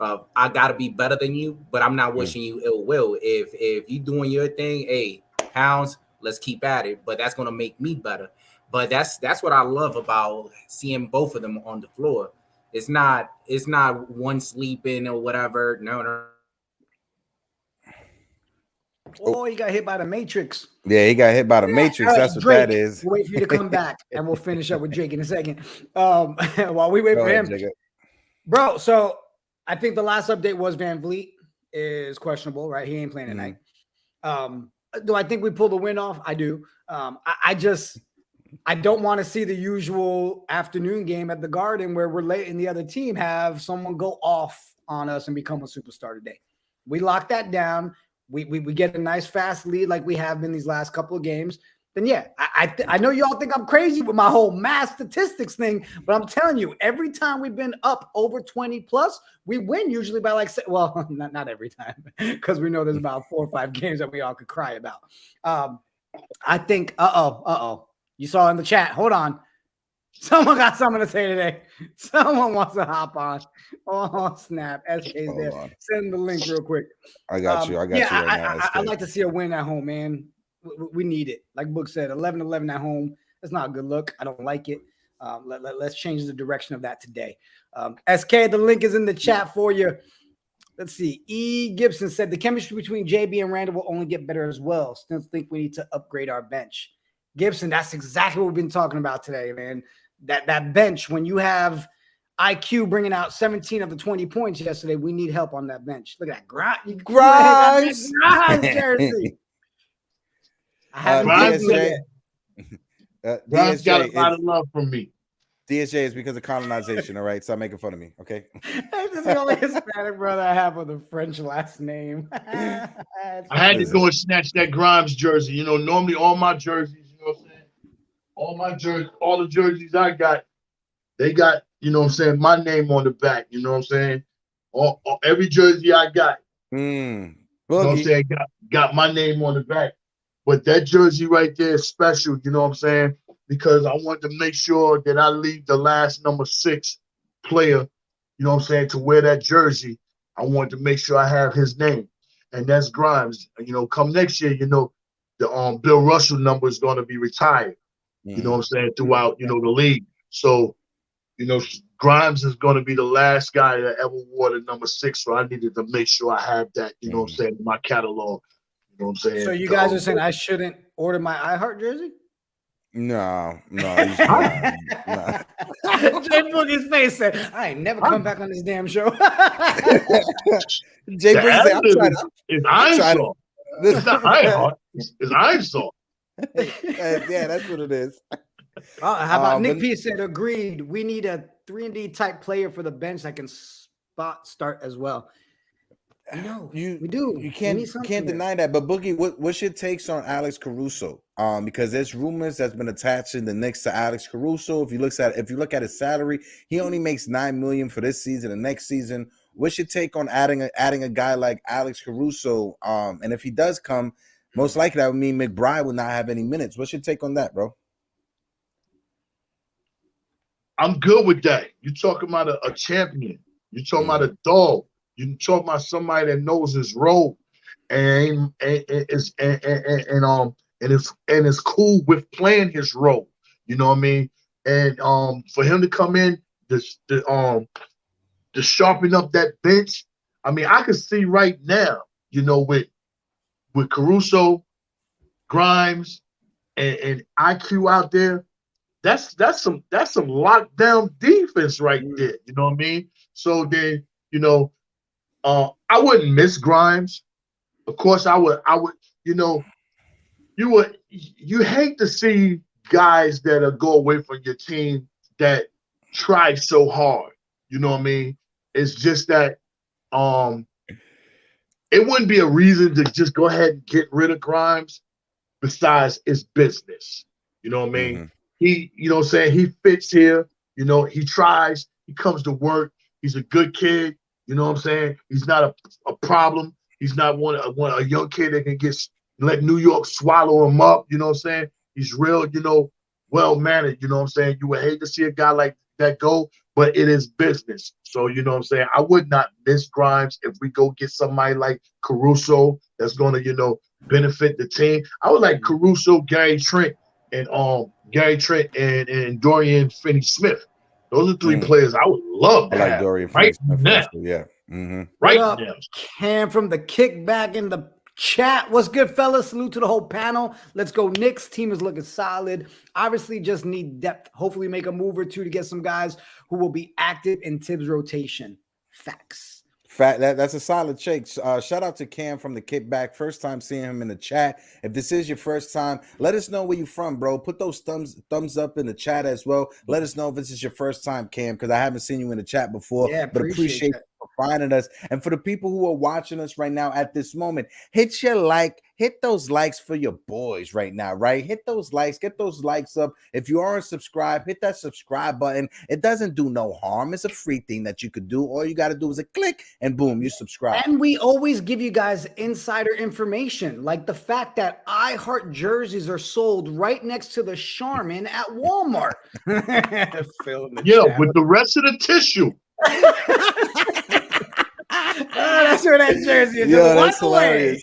I gotta be better than you, but I'm not wishing you ill will. If you doing your thing, hey, Pounds, let's keep at it. But that's gonna make me better. But that's what I love about seeing both of them on the floor. It's not one sleeping or whatever. No. Oh, he got hit by the Matrix. Yeah, he got hit by the Matrix. That's what Drake, that is. We'll wait for you to come back, and we'll finish up with Drake in a second. While we wait for him, bro. So I think the last update was Van Vliet is questionable, right? He ain't playing tonight. Do I think we pull the win off? I do. I don't want to see the usual afternoon game at the Garden where we're late and the other team have someone go off on us and become a superstar today. We lock that down. We get a nice fast lead like we have been these last couple of games. Then yeah, I know y'all think I'm crazy with my whole mass statistics thing, but I'm telling you, every time we've been up over 20 plus, we win usually by not every time, because we know there's about 4 or 5 games that we all could cry about. I think you saw in the chat. Hold on. Someone got something to say today. Someone wants to hop on. Oh, snap. SK's there. Send the link real quick. I got you. I got you right now. I'd like to see a win at home, man. We need it. Like Book said, 11-11 at home. That's not a good look. I don't like it. Let's change the direction of that today. SK, the link is in the chat for you. Let's see. E. Gibson said the chemistry between JB and Randle will only get better as well. Still think we need to upgrade our bench. Gibson, that's exactly what we've been talking about today, man. That bench, when you have IQ bringing out 17 of the 20 points yesterday, we need help on that bench. Look at that grind. Grimes jersey. I haven't Grimes got a lot of love from me. DSJ is because of colonization, all right? Stop making fun of me, okay? This is the only Hispanic brother I have with a French last name. I had to go and snatch that Grimes jersey. You know, normally all my jerseys, you know what I'm saying? All the jerseys I got, they got, you know what I'm saying, my name on the back, you know what I'm saying? Every jersey I got, you know what I'm saying, got my name on the back. But that jersey right there is special, you know what I'm saying? Because I want to make sure that I leave the last number 6 player, you know what I'm saying, to wear that jersey. I want to make sure I have his name. And that's Grimes. You know, come next year, you know, the Bill Russell number is going to be retired. You know what I'm saying, throughout, you know, the league. So, you know, Grimes is going to be the last guy that ever wore the number 6. So I needed to make sure I have that, you know what I'm saying, in my catalog. You know what I'm saying? So you guys are saying I shouldn't order my iHeart jersey? No. Jay Boogie's face said, I ain't never come back on this damn show. Jay Boogie said, it's Iron It's not iHeart. It's Iron Saw. Yeah, that's what it is. How about Nick P said, agreed. We need a 3-and-D type player for the bench that can start as well. We do. You can't deny that. But Boogie, what's your takes on Alex Caruso? Because there's rumors that's been attaching the Knicks to Alex Caruso. If you look at his salary, he only makes $9 million for this season and next season. What's your take on adding a guy like Alex Caruso? And if he does come, most likely that would mean McBride will not have any minutes. What's your take on that, bro? I'm good with that. You're talking about a champion. You're talking about a dog. You're talking about somebody that knows his role and is cool with playing his role. You know what I mean? And for him to come in to sharpen up that bench, I mean, I can see right now, you know, with Caruso, Grimes, and IQ out there, that's some lockdown defense right there. You know what I mean? So then, you know, I wouldn't miss Grimes. Of course, I would. You know, you hate to see guys that go away from your team that tried so hard. You know what I mean? It's just that it wouldn't be a reason to just go ahead and get rid of Grimes besides it's business. You know what I mean? He, you know what I'm saying? He fits here. You know, he tries. He comes to work. He's a good kid. You know what I'm saying? He's not a problem. He's not a young kid that can let New York swallow him up. You know what I'm saying? He's real, you know, well-mannered. You know what I'm saying? You would hate to see a guy like that go, but it is business. So, you know what I'm saying? I would not miss Grimes if we go get somebody like Caruso that's going to, you know, benefit the team. I would like Caruso, Gary Trent, and Dorian Finney-Smith. Those are three players I would love to have. Dorian Finney-Smith now. Yeah. Right now. Cam from the Kickback in the chat. What's good, fellas? Salute to the whole panel. Let's go Knicks. Team is looking solid. Obviously just need depth. Hopefully make a move or two to get some guys who will be active in Tibbs rotation. Facts. That's a solid shake. Shout out to Cam from the Kickback. First time seeing him in the chat. If this is your first time, let us know where you're from, bro. Put those thumbs up in the chat as well. Let us know if this is your first time, Cam, because I haven't seen you in the chat before. Yeah, but appreciate you for finding us. And for the people who are watching us right now at this moment, hit those likes for your boys right now, right? Hit those likes, get those likes up. If you aren't subscribed, hit that subscribe button. It doesn't do no harm. It's a free thing that you could do. All you got to do is a click and boom, you subscribe. And we always give you guys insider information, like the fact that I Heart jerseys are sold right next to the Charmin at Walmart. With the rest of the tissue. That's where that jersey is. Yeah, that's hilarious.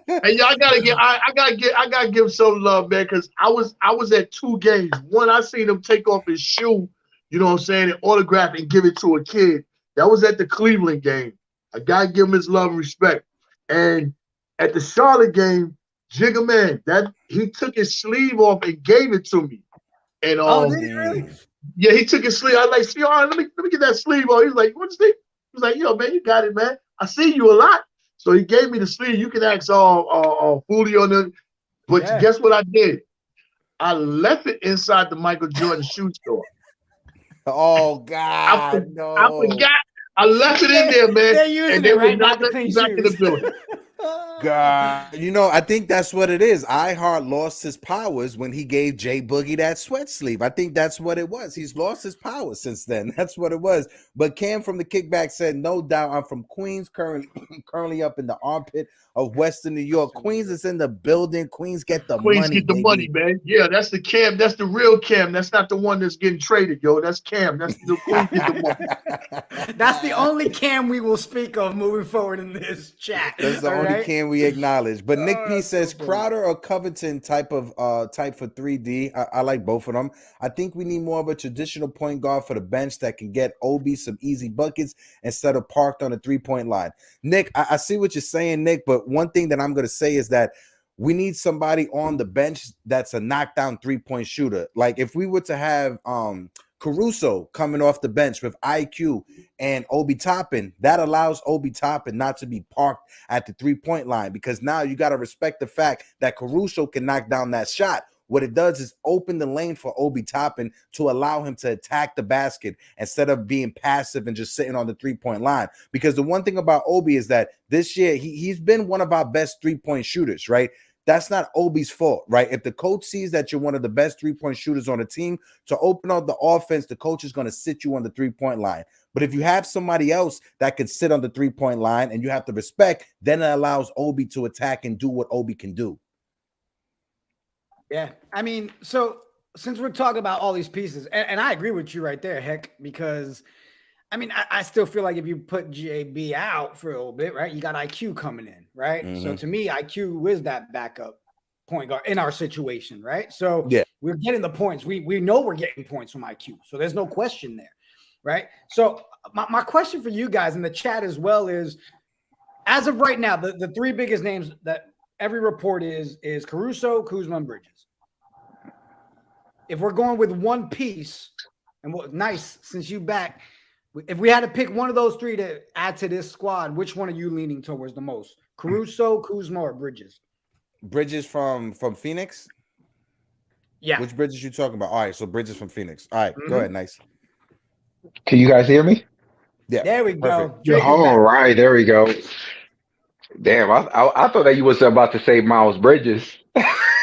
Hey, y'all, I gotta give some love, man, because I was at 2 games. One, I seen him take off his shoe, you know what I'm saying, and autograph and give it to a kid. That was at the Cleveland game. I gotta give him his love and respect. And at the Charlotte game, Jiggaman, that he took his sleeve off and gave it to me. And did he really? Yeah, he took his sleeve. I was like, see, let me get that sleeve off. He's like, what's this? He was like, yo, man, you got it, man. I see you a lot. So he gave me the sleeve. You can ask Julio. But guess what I did? I left it inside the Michael Jordan shoe store. Oh, God. I forgot. I left it in there, man. They're using it right now to clean back in the building. God, you know, I think that's what it is. iHeart lost his powers when he gave Jay Boogie that sweat sleeve. I think that's what it was. He's lost his power since then. That's what it was. But Cam from the Kickback said, no doubt, I'm from Queens, currently up in the armpit of Western New York. Queens is in the building. Queens get the money. Queens get the money, man. Yeah, that's the Cam. That's the real Cam. That's not the one that's getting traded, yo. That's Cam. That's the Queens get the money. That's the only Cam we will speak of moving forward in this chat. That's the only Cam we acknowledge. But Nick P says Crowder or Covington type for 3D. I like both of them. I think we need more of a traditional point guard for the bench that can get Obi some easy buckets instead of parked on the 3-point line. Nick, I see what you're saying, Nick, but one thing that I'm going to say is that we need somebody on the bench that's a knockdown 3-point shooter. Like if we were to have Caruso coming off the bench with IQ and Obi Toppin, that allows Obi Toppin not to be parked at the 3-point line, because now you got to respect the fact that Caruso can knock down that shot. What it does is open the lane for Obi Toppin to allow him to attack the basket instead of being passive and just sitting on the 3-point line. Because the one thing about Obi is that this year he's been one of our best 3-point shooters, right? That's not Obi's fault, right? If the coach sees that you're one of the best 3-point shooters on the team, to open up the offense, the coach is going to sit you on the 3-point line. But if you have somebody else that can sit on the 3-point line and you have to respect, then it allows Obi to attack and do what Obi can do. Yeah, I mean, so since we're talking about all these pieces, and I agree with you right there, Heck, because I mean, I still feel like if you put JB out for a little bit, right, you got IQ coming in, right? Mm-hmm. So to me, IQ is that backup point guard in our situation, right? So yeah, we're getting the points. We know we're getting points from IQ, so there's no question there, right? So my question for you guys in the chat as well is, as of right now, the 3 biggest names that every report is Caruso, Kuzma, and Bridges. If we're going with one piece, and nice, since you back, if we had to pick one of those 3 to add to this squad, which one are you leaning towards the most? Caruso, Kuzma, or Bridges? Bridges from Phoenix? Yeah. Which Bridges you talking about? All right, so Bridges from Phoenix. All right, go ahead, nice. Can you guys hear me? Yeah, There we perfect. go. Drake is All back. right, there we go. Damn, I thought that you was about to say Miles Bridges.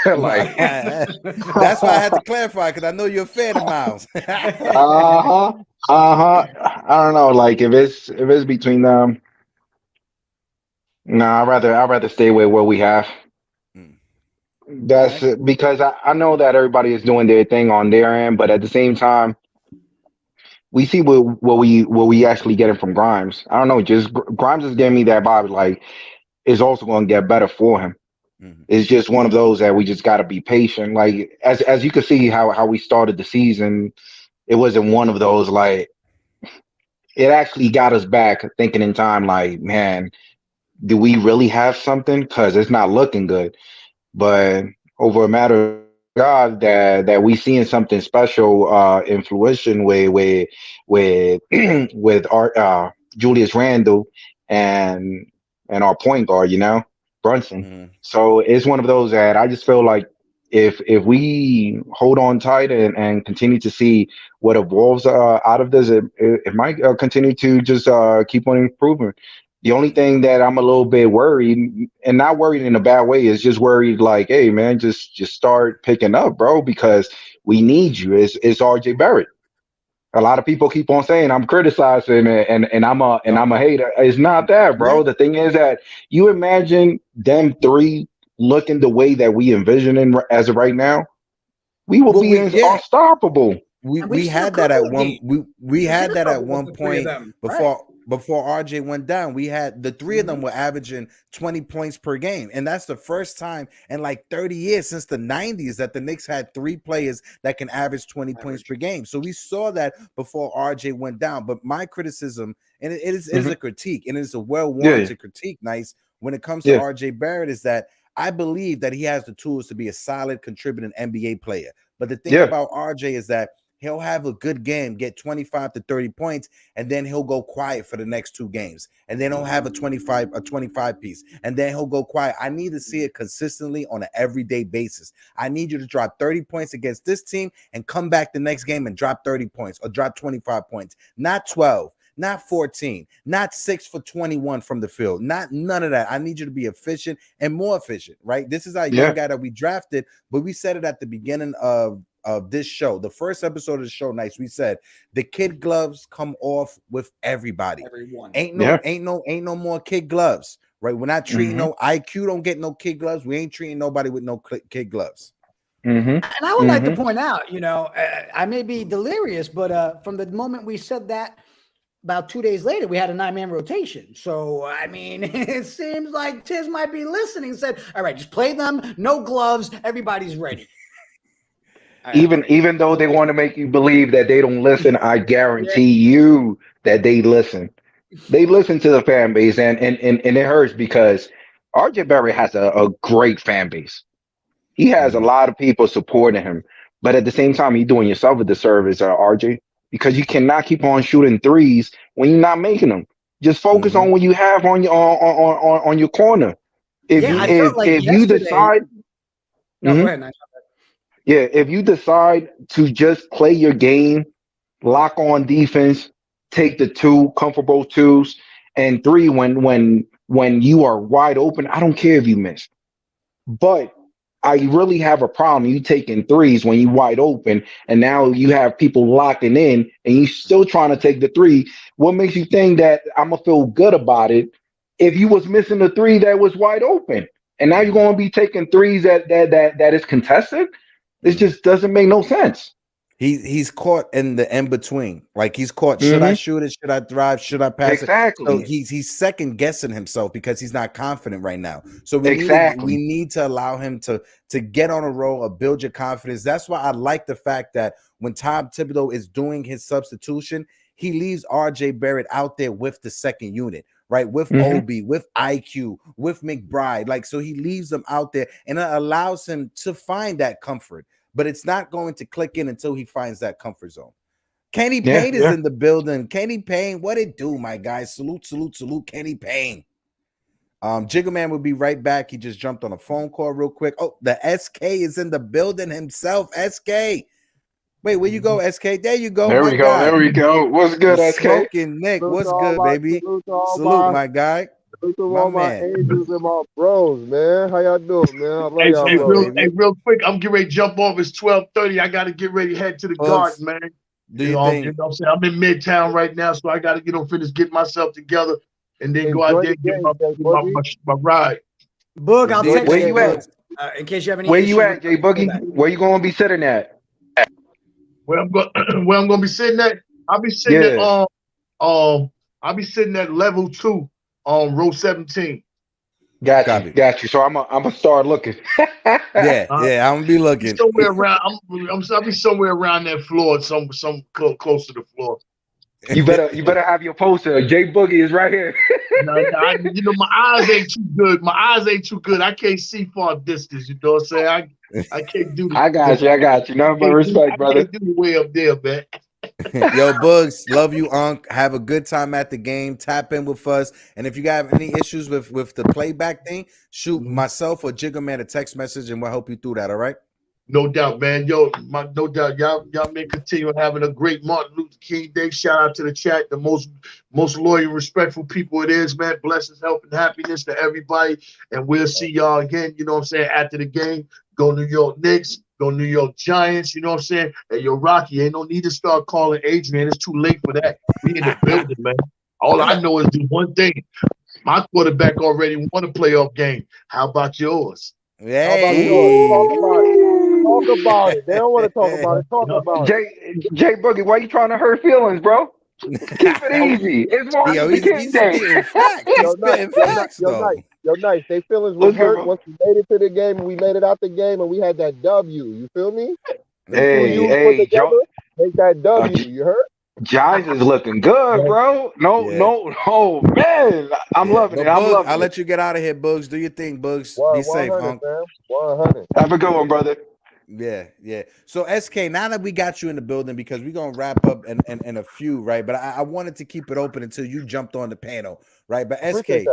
Like, That's why I had to clarify because I know you're a fan of Miles. uh-huh, uh-huh. I don't know, like if it's between them, no, I'd rather stay with what we have. Mm. That's because I know that everybody is doing their thing on their end, but at the same time, we see what we actually getting from Grimes. I don't know, just Grimes is giving me that vibe like it's also going to get better for him. Mhm. It's just one of those that we just got to be patient. Like as you can see how we started the season, it wasn't one of those like it actually got us back thinking in time like, man, do we really have something? Because it's not looking good. But over a matter of God, that we seeing something special in fruition with with our Julius Randle and our point guard, Brunson. Mhm. So it's one of those that I just feel like if we hold on tight and continue to see what evolves out of this, it might continue to just keep on improving. The only thing that I'm a little bit worried, and not worried in a bad way, is just worried like, hey man, just start picking up, bro, because we need you. It's RJ Barrett. A lot of people keep on saying I'm criticizing and I'm a hater. It's not that, bro. Yeah. The thing is that you imagine them three looking the way that we envision as of right now, we will Well, be unstoppable. we seen a had that at couple of one games. we We've had seen a that at couple of one the three of point them. before RJ went down. We had the three of them were averaging 20 points per game, and that's the first time in like 30 years since the 90s that the Knicks had three players that can average 20 points per game. So we saw that before RJ went down. But my criticism, and it is a critique, and it's a well-warranted critique, nice, when it comes to Yeah. RJ Barrett, is that I believe that he has the tools to be a solid contributing NBA player. But the thing Yeah. about RJ is that he'll have a good game, get 25 to 30 points, and then he'll go quiet for the next two games. And then he'll have a 25 piece, and then he'll go quiet. I need to see it consistently on an everyday basis. I need you to drop 30 points against this team and come back the next game and drop 30 points or drop 25 points, not 12. Not 14, not 6 for 21 from the field, not none of that. I need you to be efficient and more efficient, right? This is our young guy that we drafted, but we said it at the beginning of this show, the first episode of the show, nice. We said the kid gloves come off with everybody. Everyone. Ain't no more kid gloves, right? We're not treating no IQ, don't get no kid gloves. We ain't treating nobody with no kid gloves. And I would like to point out, I may be delirious, but from the moment we said that, about 2 days later, we had a 9-man rotation. So, I mean, it seems like Tiz might be listening. Said, all right, just play them. No gloves. Everybody's ready. Even though they want to make you believe that they don't listen, I guarantee you that they listen. They listen to the fan base, and it hurts because RJ Barrett has a great fan base. He has a lot of people supporting him. But at the same time, you're doing yourself a disservice, RJ, because you cannot keep on shooting threes when you're not making them. Just focus on what you have on your on your corner. If you decide, no, go ahead. if you decide to just play your game, lock on defense, take the two comfortable twos and three when you are wide open. I don't care if you miss, but I really have a problem you taking threes when you wide open, and now you have people locking in, and you still trying to take the three. What makes you think that I'm gonna feel good about it if you was missing the three that was wide open, and now you're gonna be taking threes that is contested? It just doesn't make no sense. He's caught in the in between. Like he's caught. Should I shoot it? Should I drive? Should I pass it? So he's second guessing himself because he's not confident right now. So we need to allow him to get on a roll or build your confidence. That's why I like the fact that when Tom Thibodeau is doing his substitution, he leaves RJ Barrett out there with the second unit, right? With Obi, with IQ, with McBride. Like, so he leaves them out there and it allows him to find that comfort. But it's not going to click in until he finds that comfort zone. Kenny Payne is in the building. Kenny Payne, what it do, my guy? Salute, Kenny Payne. Jiggaman will be right back. He just jumped on a phone call real quick. Oh, the SK is in the building himself. SK. Wait, where you go, SK? There you go, There my we go. guy. There we go. What's good, The SK? smoking Nick. Salute What's to all good, my- baby? salute to all Salute, my guy. Salute to My all my man. angels and my bros, man. How y'all doing, man? I love Hey, y'all, hey, bros. real quick, I'm getting ready to jump off. It's 12:30. I got to get ready to head to the garden, man. Do you your know, thing. you know what I'm saying? I'm in Midtown right now, so I got to, finish getting myself together and then go out Enjoy there the and get game, my ride. Boog, I'll Indeed. text Where you you at? in case you have any Where issues you at, with Jay Boogie? that. Where you gonna be sitting at? Where I'm gonna be sitting at? I'll be sitting at I'll be sitting at level 2 on row 17. Copy. Got you. So I'm gonna start looking. Yeah, I'm gonna be looking. Somewhere around, I'll be somewhere around that floor, some close to the floor. You better have your poster. Jay Boogie is right here. No, my eyes ain't too good. My eyes ain't too good. I can't see far distance. You know what I'm saying? I can't do. I got you. Nothing but respect, brother. I can't do the way up there, man. Yo, Bugs, love you, Unc. Have a good time at the game. Tap in with us. And if you got any issues with the playback thing, shoot myself or Jiggaman a text message and we'll help you through that, all right? No doubt, man. Yo, no doubt. Y'all may continue having a great Martin Luther King Day. Shout out to the chat, the most loyal, respectful people it is, man. Blessings, health, and happiness to everybody. And we'll see y'all again, you know what I'm saying, after the game. Go New York Knicks, go New York Giants, you know what I'm saying? Hey, yo, Rocky, ain't no need to start calling Adrian. It's too late for that. We in the building, man. All I know is the one thing. My quarterback already won a playoff game. How about yours? Hey. How about yours? Talk about it. They don't want to talk about it. Talk about it. Jay Boogie, why you trying to hurt feelings, bro? Keep it easy. It's Martin Luther King Day. Spitting facts. He's spitting facts, though. Yo, nice. They feelings were hurt once we made it to the game and we made it out the game and we had that W. You feel me? Hey, Joe. Make that W. You heard? Giants is looking good, bro. No, man. I'm loving it. I'll let you get out of here, Bugs. Do your thing, Bugs. Be safe, Unc. 100. Have a good one, brother. Yeah. So SK, now that we got you in the building, because we're gonna wrap up in a few, right? But I wanted to keep it open until you jumped on the panel, right? But SK,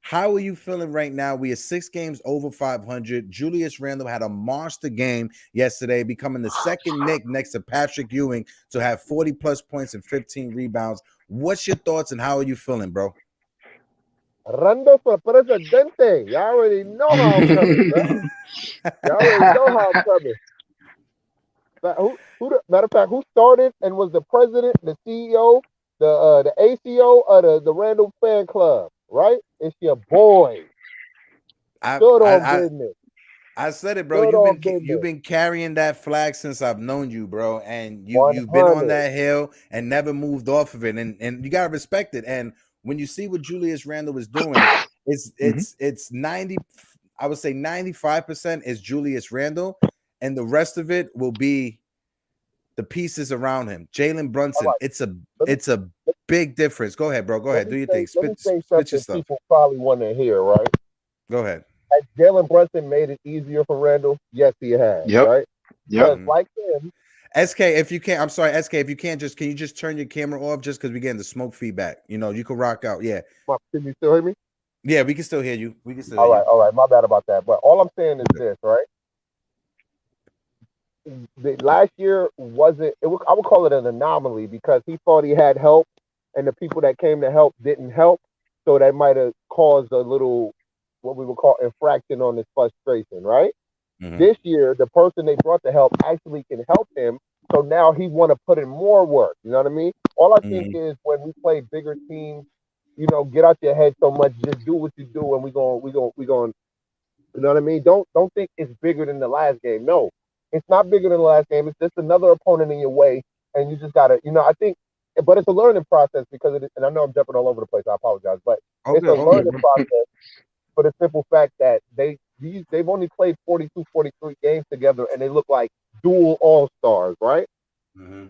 how are you feeling right now? We are 6 games over 500. Julius Randle had a monster game yesterday, becoming the second Knick next to Patrick Ewing to have 40 plus points and 15 rebounds. What's your thoughts and how are you feeling, bro? Randle for presidente. Y'all already know how I'm coming, bro. Y'all already know how I'm coming. Matter of fact, who started and was the president, the CEO, the ACO of the Randle fan club, right? It's your boy. I said it, bro. You've been carrying that flag since I've known you, bro. And you've been on that hill and never moved off of it. And you gotta respect it. And when you see what Julius Randle is doing, it's 90. I would say 95% is Julius Randle, and the rest of it will be the pieces around him. Jalen Brunson. Right. It's a big difference. Go ahead, bro. Go ahead. Do your thing. Spit your stuff. People probably want to hear, right? Go ahead. Has Jalen Brunson made it easier for Randle? Yes, he has. Yep. Right? Yep. Like him. SK, if you can't, I'm sorry, SK, if you can't, can you just turn your camera off just because we're getting the smoke feedback? You know, you can rock out. Yeah. Can you still hear me? Yeah, we can still hear you. All right. My bad about that. But all I'm saying is this, right? Last year I would call it an anomaly because he thought he had help and the people that came to help didn't help. So that might have caused a little, what we would call infraction on his frustration, right? Mm-hmm. This year, the person they brought to help actually can help him. So now he want to put in more work. You know what I mean? All I think is when we play bigger teams, you know, get out your head so much, just do what you do, and we going, you know what I mean? Don't think it's bigger than the last game. No, it's not bigger than the last game. It's just another opponent in your way, and you just gotta, you know, I think, but it's a learning process because it is, and I know I'm jumping all over the place. I apologize, but it's a learning process for the simple fact that they've only played 42, 43 games together, and they look like dual all-stars, right? Mm-hmm.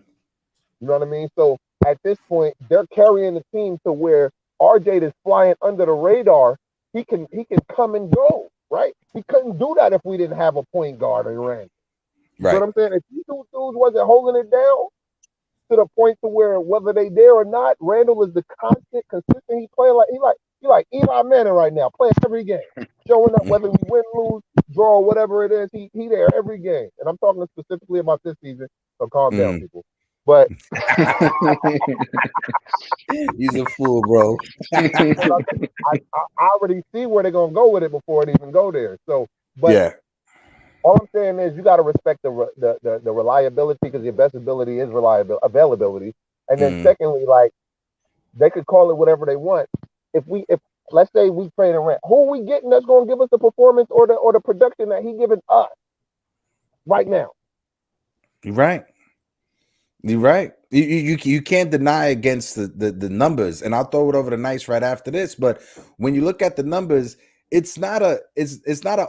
You know what I mean? So at this point, they're carrying the team to where RJ is flying under the radar. He can come and go, right? He couldn't do that if we didn't have a point guard in Randle. You know what I'm saying? If these two dudes wasn't holding it down to the point to where whether they there or not, Randle is the consistent he playing like You're like Eli Manning right now, playing every game, showing up whether we win, lose, draw, whatever it is. He there every game. And I'm talking specifically about this season. So calm down, people. But he's a fool, bro. I already see where they're gonna go with it before it even go there. So, but yeah. All I'm saying is you got to respect the reliability, because your best ability is availability. And then secondly, like, they could call it whatever they want. If let's say we trade and rent, who are we getting that's going to give us the performance or the production that he giving us right now? You're right. You're right. You can't deny against the numbers, and I'll throw it over to Nice right after this. But when you look at the numbers, it's not an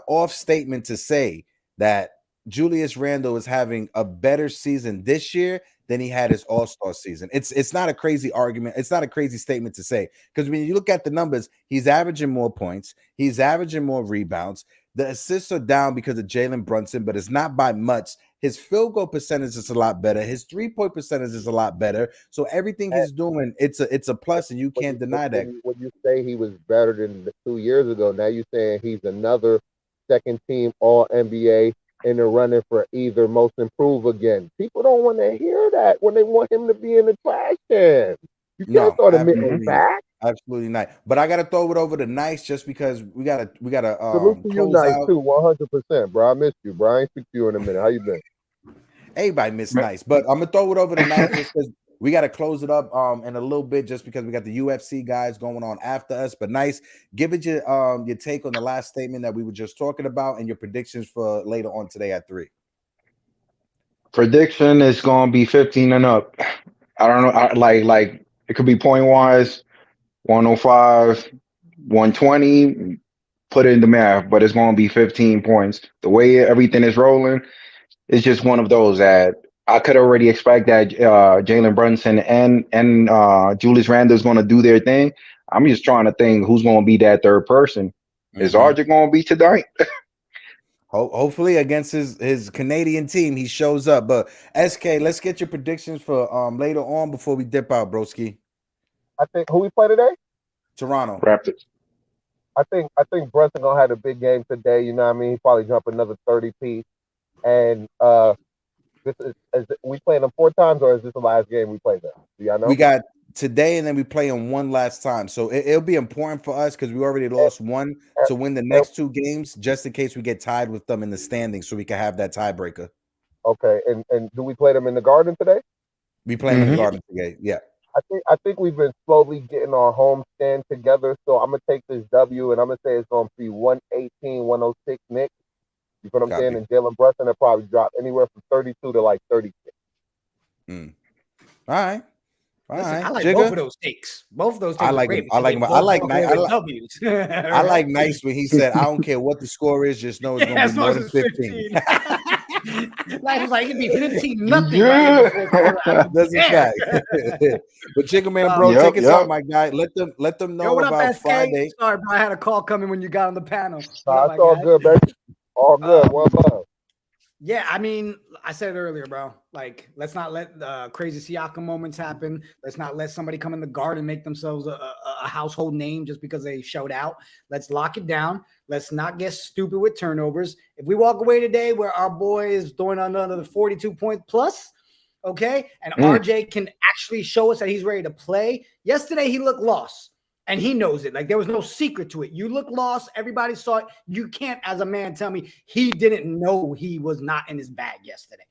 off statement to say that Julius Randle is having a better season this year than he had his All-Star season. It's not a crazy argument. It's not a crazy statement to say, because when you look at the numbers, he's averaging more points. He's averaging more rebounds. The assists are down because of Jalen Brunson, but it's not by much. His field goal percentage is a lot better. His 3-point percentage is a lot better. So everything he's doing, it's a plus, and you can't deny that. When you say he was better than 2 years ago, now you're saying he's another second-team All-NBA in the running for either most improved again. People don't want to hear that when they want him to be in the trash can. You can't throw the middle back. Absolutely not. But I gotta throw it over to Nice just because we gotta salute to you, Nice, too, 100%, bro. I missed you, bro. I ain't speak to you in a minute. How you been? Everybody miss Nice, but I'm gonna throw it over to Nice just because we gotta close it up in a little bit, just because we got the UFC guys going on after us. But Nice, give it your take on the last statement that we were just talking about and your predictions for later on today at 3. Prediction is gonna be 15 and up. I don't know, like it could be point wise, 105, 120. Put it in the math, but it's gonna be 15 points. The way everything is rolling, it's just one of those that I could already expect that Jalen Brunson and Julius Randle is going to do their thing. I'm just trying to think who's going to be that third person. Is RJ going to be tonight? Hopefully against his Canadian team, he shows up. But SK, let's get your predictions for later on before we dip out, broski. I think who we play today? Toronto Raptors. I think Brunson gonna have a big game today. You know what I mean? He probably jump another 30 piece. And this is we playing them 4 times, or is this the last game we play them? Do y'all know? We got today, and then we play them one last time. So it'll be important for us because we already lost one to win the next 2 games, just in case we get tied with them in the standings, so we can have that tiebreaker. Okay, and do we play them in the Garden today? We play them in the Garden today. Yeah. I think we've been slowly getting our home stand together. So I'm gonna take this W, and I'm gonna say it's gonna be 118-106 Knicks. You know what I'm saying? And Jalen Brunson will probably drop anywhere from 32 to like 36. All right. Listen, I like both of those takes. Both of those takes. I like him. I like Nice when he said, "I don't care what the score is, just know it's gonna be more than 15." Life was like it'd be 15-0. Yeah. That's a fact. But Jiggaman, bro, take us out, my guy. Let them know about Friday. Sorry, bro, I had a call coming when you got on the panel. It's all good, baby. All good. One love. Yeah, I mean, I said it earlier, bro. Like, let's not let crazy Siakam moments happen. Let's not let somebody come in the Garden and make themselves a household name just because they showed out. Let's lock it down. Let's not get stupid with turnovers. If we walk away today where our boy is throwing another 42 point plus, okay, and RJ can actually show us that he's ready to play. Yesterday, he looked lost. And he knows it. Like, there was no secret to it. You look lost. Everybody saw it. You can't, as a man, tell me he didn't know he was not in his bag yesterday.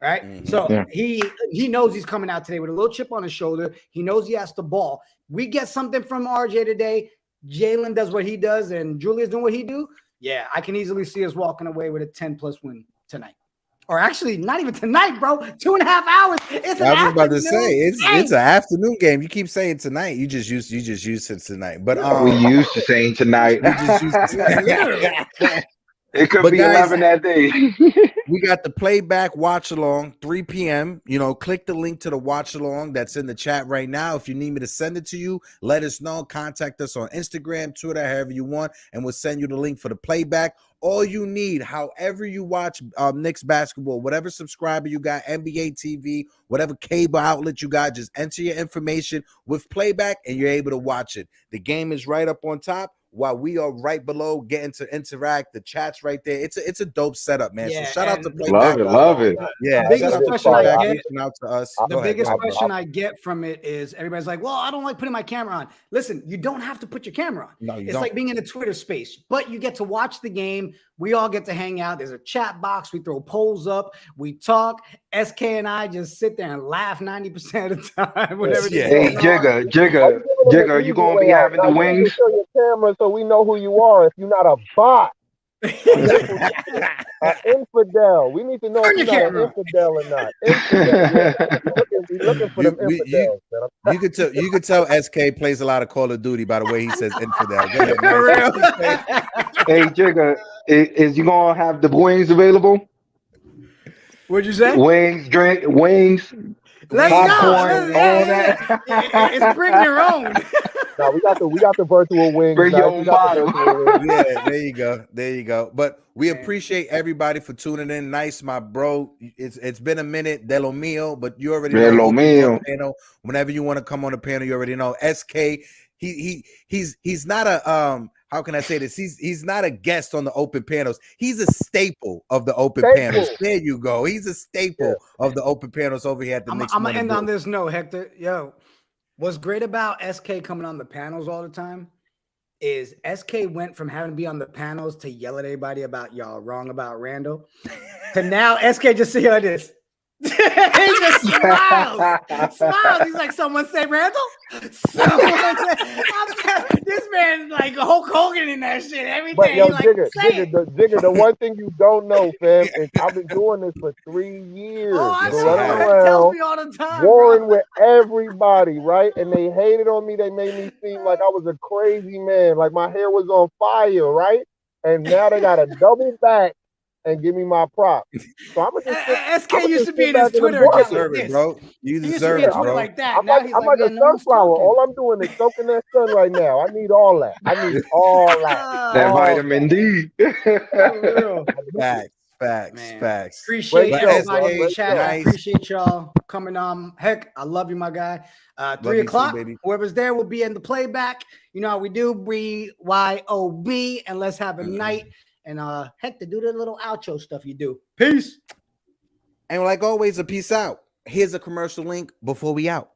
Right? So he knows he's coming out today with a little chip on his shoulder. He knows he has to ball. We get something from RJ today. Jalen does what he does, and Julius doing what he do. Yeah, I can easily see us walking away with a 10-plus win tonight. Or actually, not even tonight, bro. 2.5 hours. It's I was about to say it's an afternoon game. You keep saying tonight. You just used it tonight. But we used to saying tonight. We just used to saying it could be guys, 11 that day. We got the playback watch along 3 p.m. You know, click the link to the watch along that's in the chat right now. If you need me to send it to you, let us know. Contact us on Instagram, Twitter, however you want, and we'll send you the link for the playback. All you need, however you watch Knicks basketball, whatever subscriber you got, NBA TV, whatever cable outlet you got, just enter your information with playback and you're able to watch it. The game is right up on top while we are right below, getting to interact. The chat's right there. It's a dope setup, man. Yeah, so shout out to Love playback. it, love it. Yeah, the biggest question I get, out to us. the biggest question I get from it is everybody's like, well, I don't like putting my camera on. Listen, you don't have to put your camera on. No, it's like being in a Twitter space, but you get to watch the game. We all get to hang out. There's a chat box. We throw polls up. We talk. SK and I just sit there and laugh 90% of the time. Whatever. Hey, Jigga, are you gonna be having the wings? Show your camera so we know who you are. If you're not a bot, an infidel. We need to know if you're not an infidel or not. We looking for them infidels. You could tell SK plays a lot of Call of Duty by the way he says infidel. Hey, Jigga, is you gonna have the wings available? What'd you say? Wings, Let's popcorn, go. all that. It's bring your own. No, we got the virtual wings. Bring your own bottle. Yeah, there you go. But we appreciate everybody for tuning in. Nice, my bro. It's been a minute, de lo mio, but you already know. Whenever you want to come on the panel, you already know. SK, he's not a how can I say this? He's not a guest on the open panels. He's a staple of the open panels. There you go. He's a staple of the open panels over here at the Knicks. I'm gonna end on this note, Hector. Yo, what's great about SK coming on the panels all the time is SK went from having to be on the panels to yell at everybody about y'all wrong about Randle to now SK just see like this. He just smiles. He's like, someone say Randle? This man like Hulk Hogan in that shit. Everything. But yo, like, Jigga, the one thing you don't know, fam, is I've been doing this for 3 years. Oh, I know. Running That tells around, me all the time, warring with everybody, right? And they hated on me. They made me seem like I was a crazy man, like my hair was on fire, right? And now they got to double back and give me my props. So I'm just SK used to be in his Twitter account, bro. You deserve it, bro. like that. I'm like a sunflower. All I'm doing is soaking that sun right now. I need all that. That vitamin D. Facts. Appreciate y'all. Appreciate y'all coming on. Heck, I love you, my guy. 3 o'clock. Whoever's there will be in the playback. You know how we do. BYOB, and let's have a night. And Hector, do the little outro stuff you do. Peace. And like always, a peace out. Here's a commercial link before we out.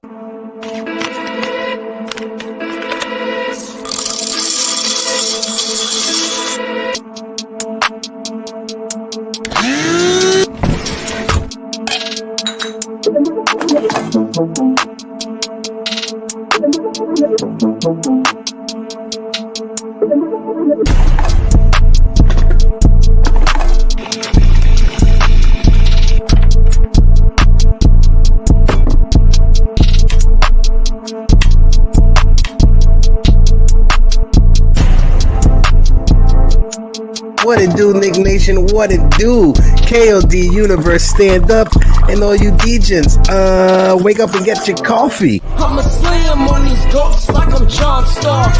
What it do, Nick Nation? What it do? KOD Universe, stand up. And all you DJs, wake up and get your coffee. I'm a slam on these goats like I'm John Stark.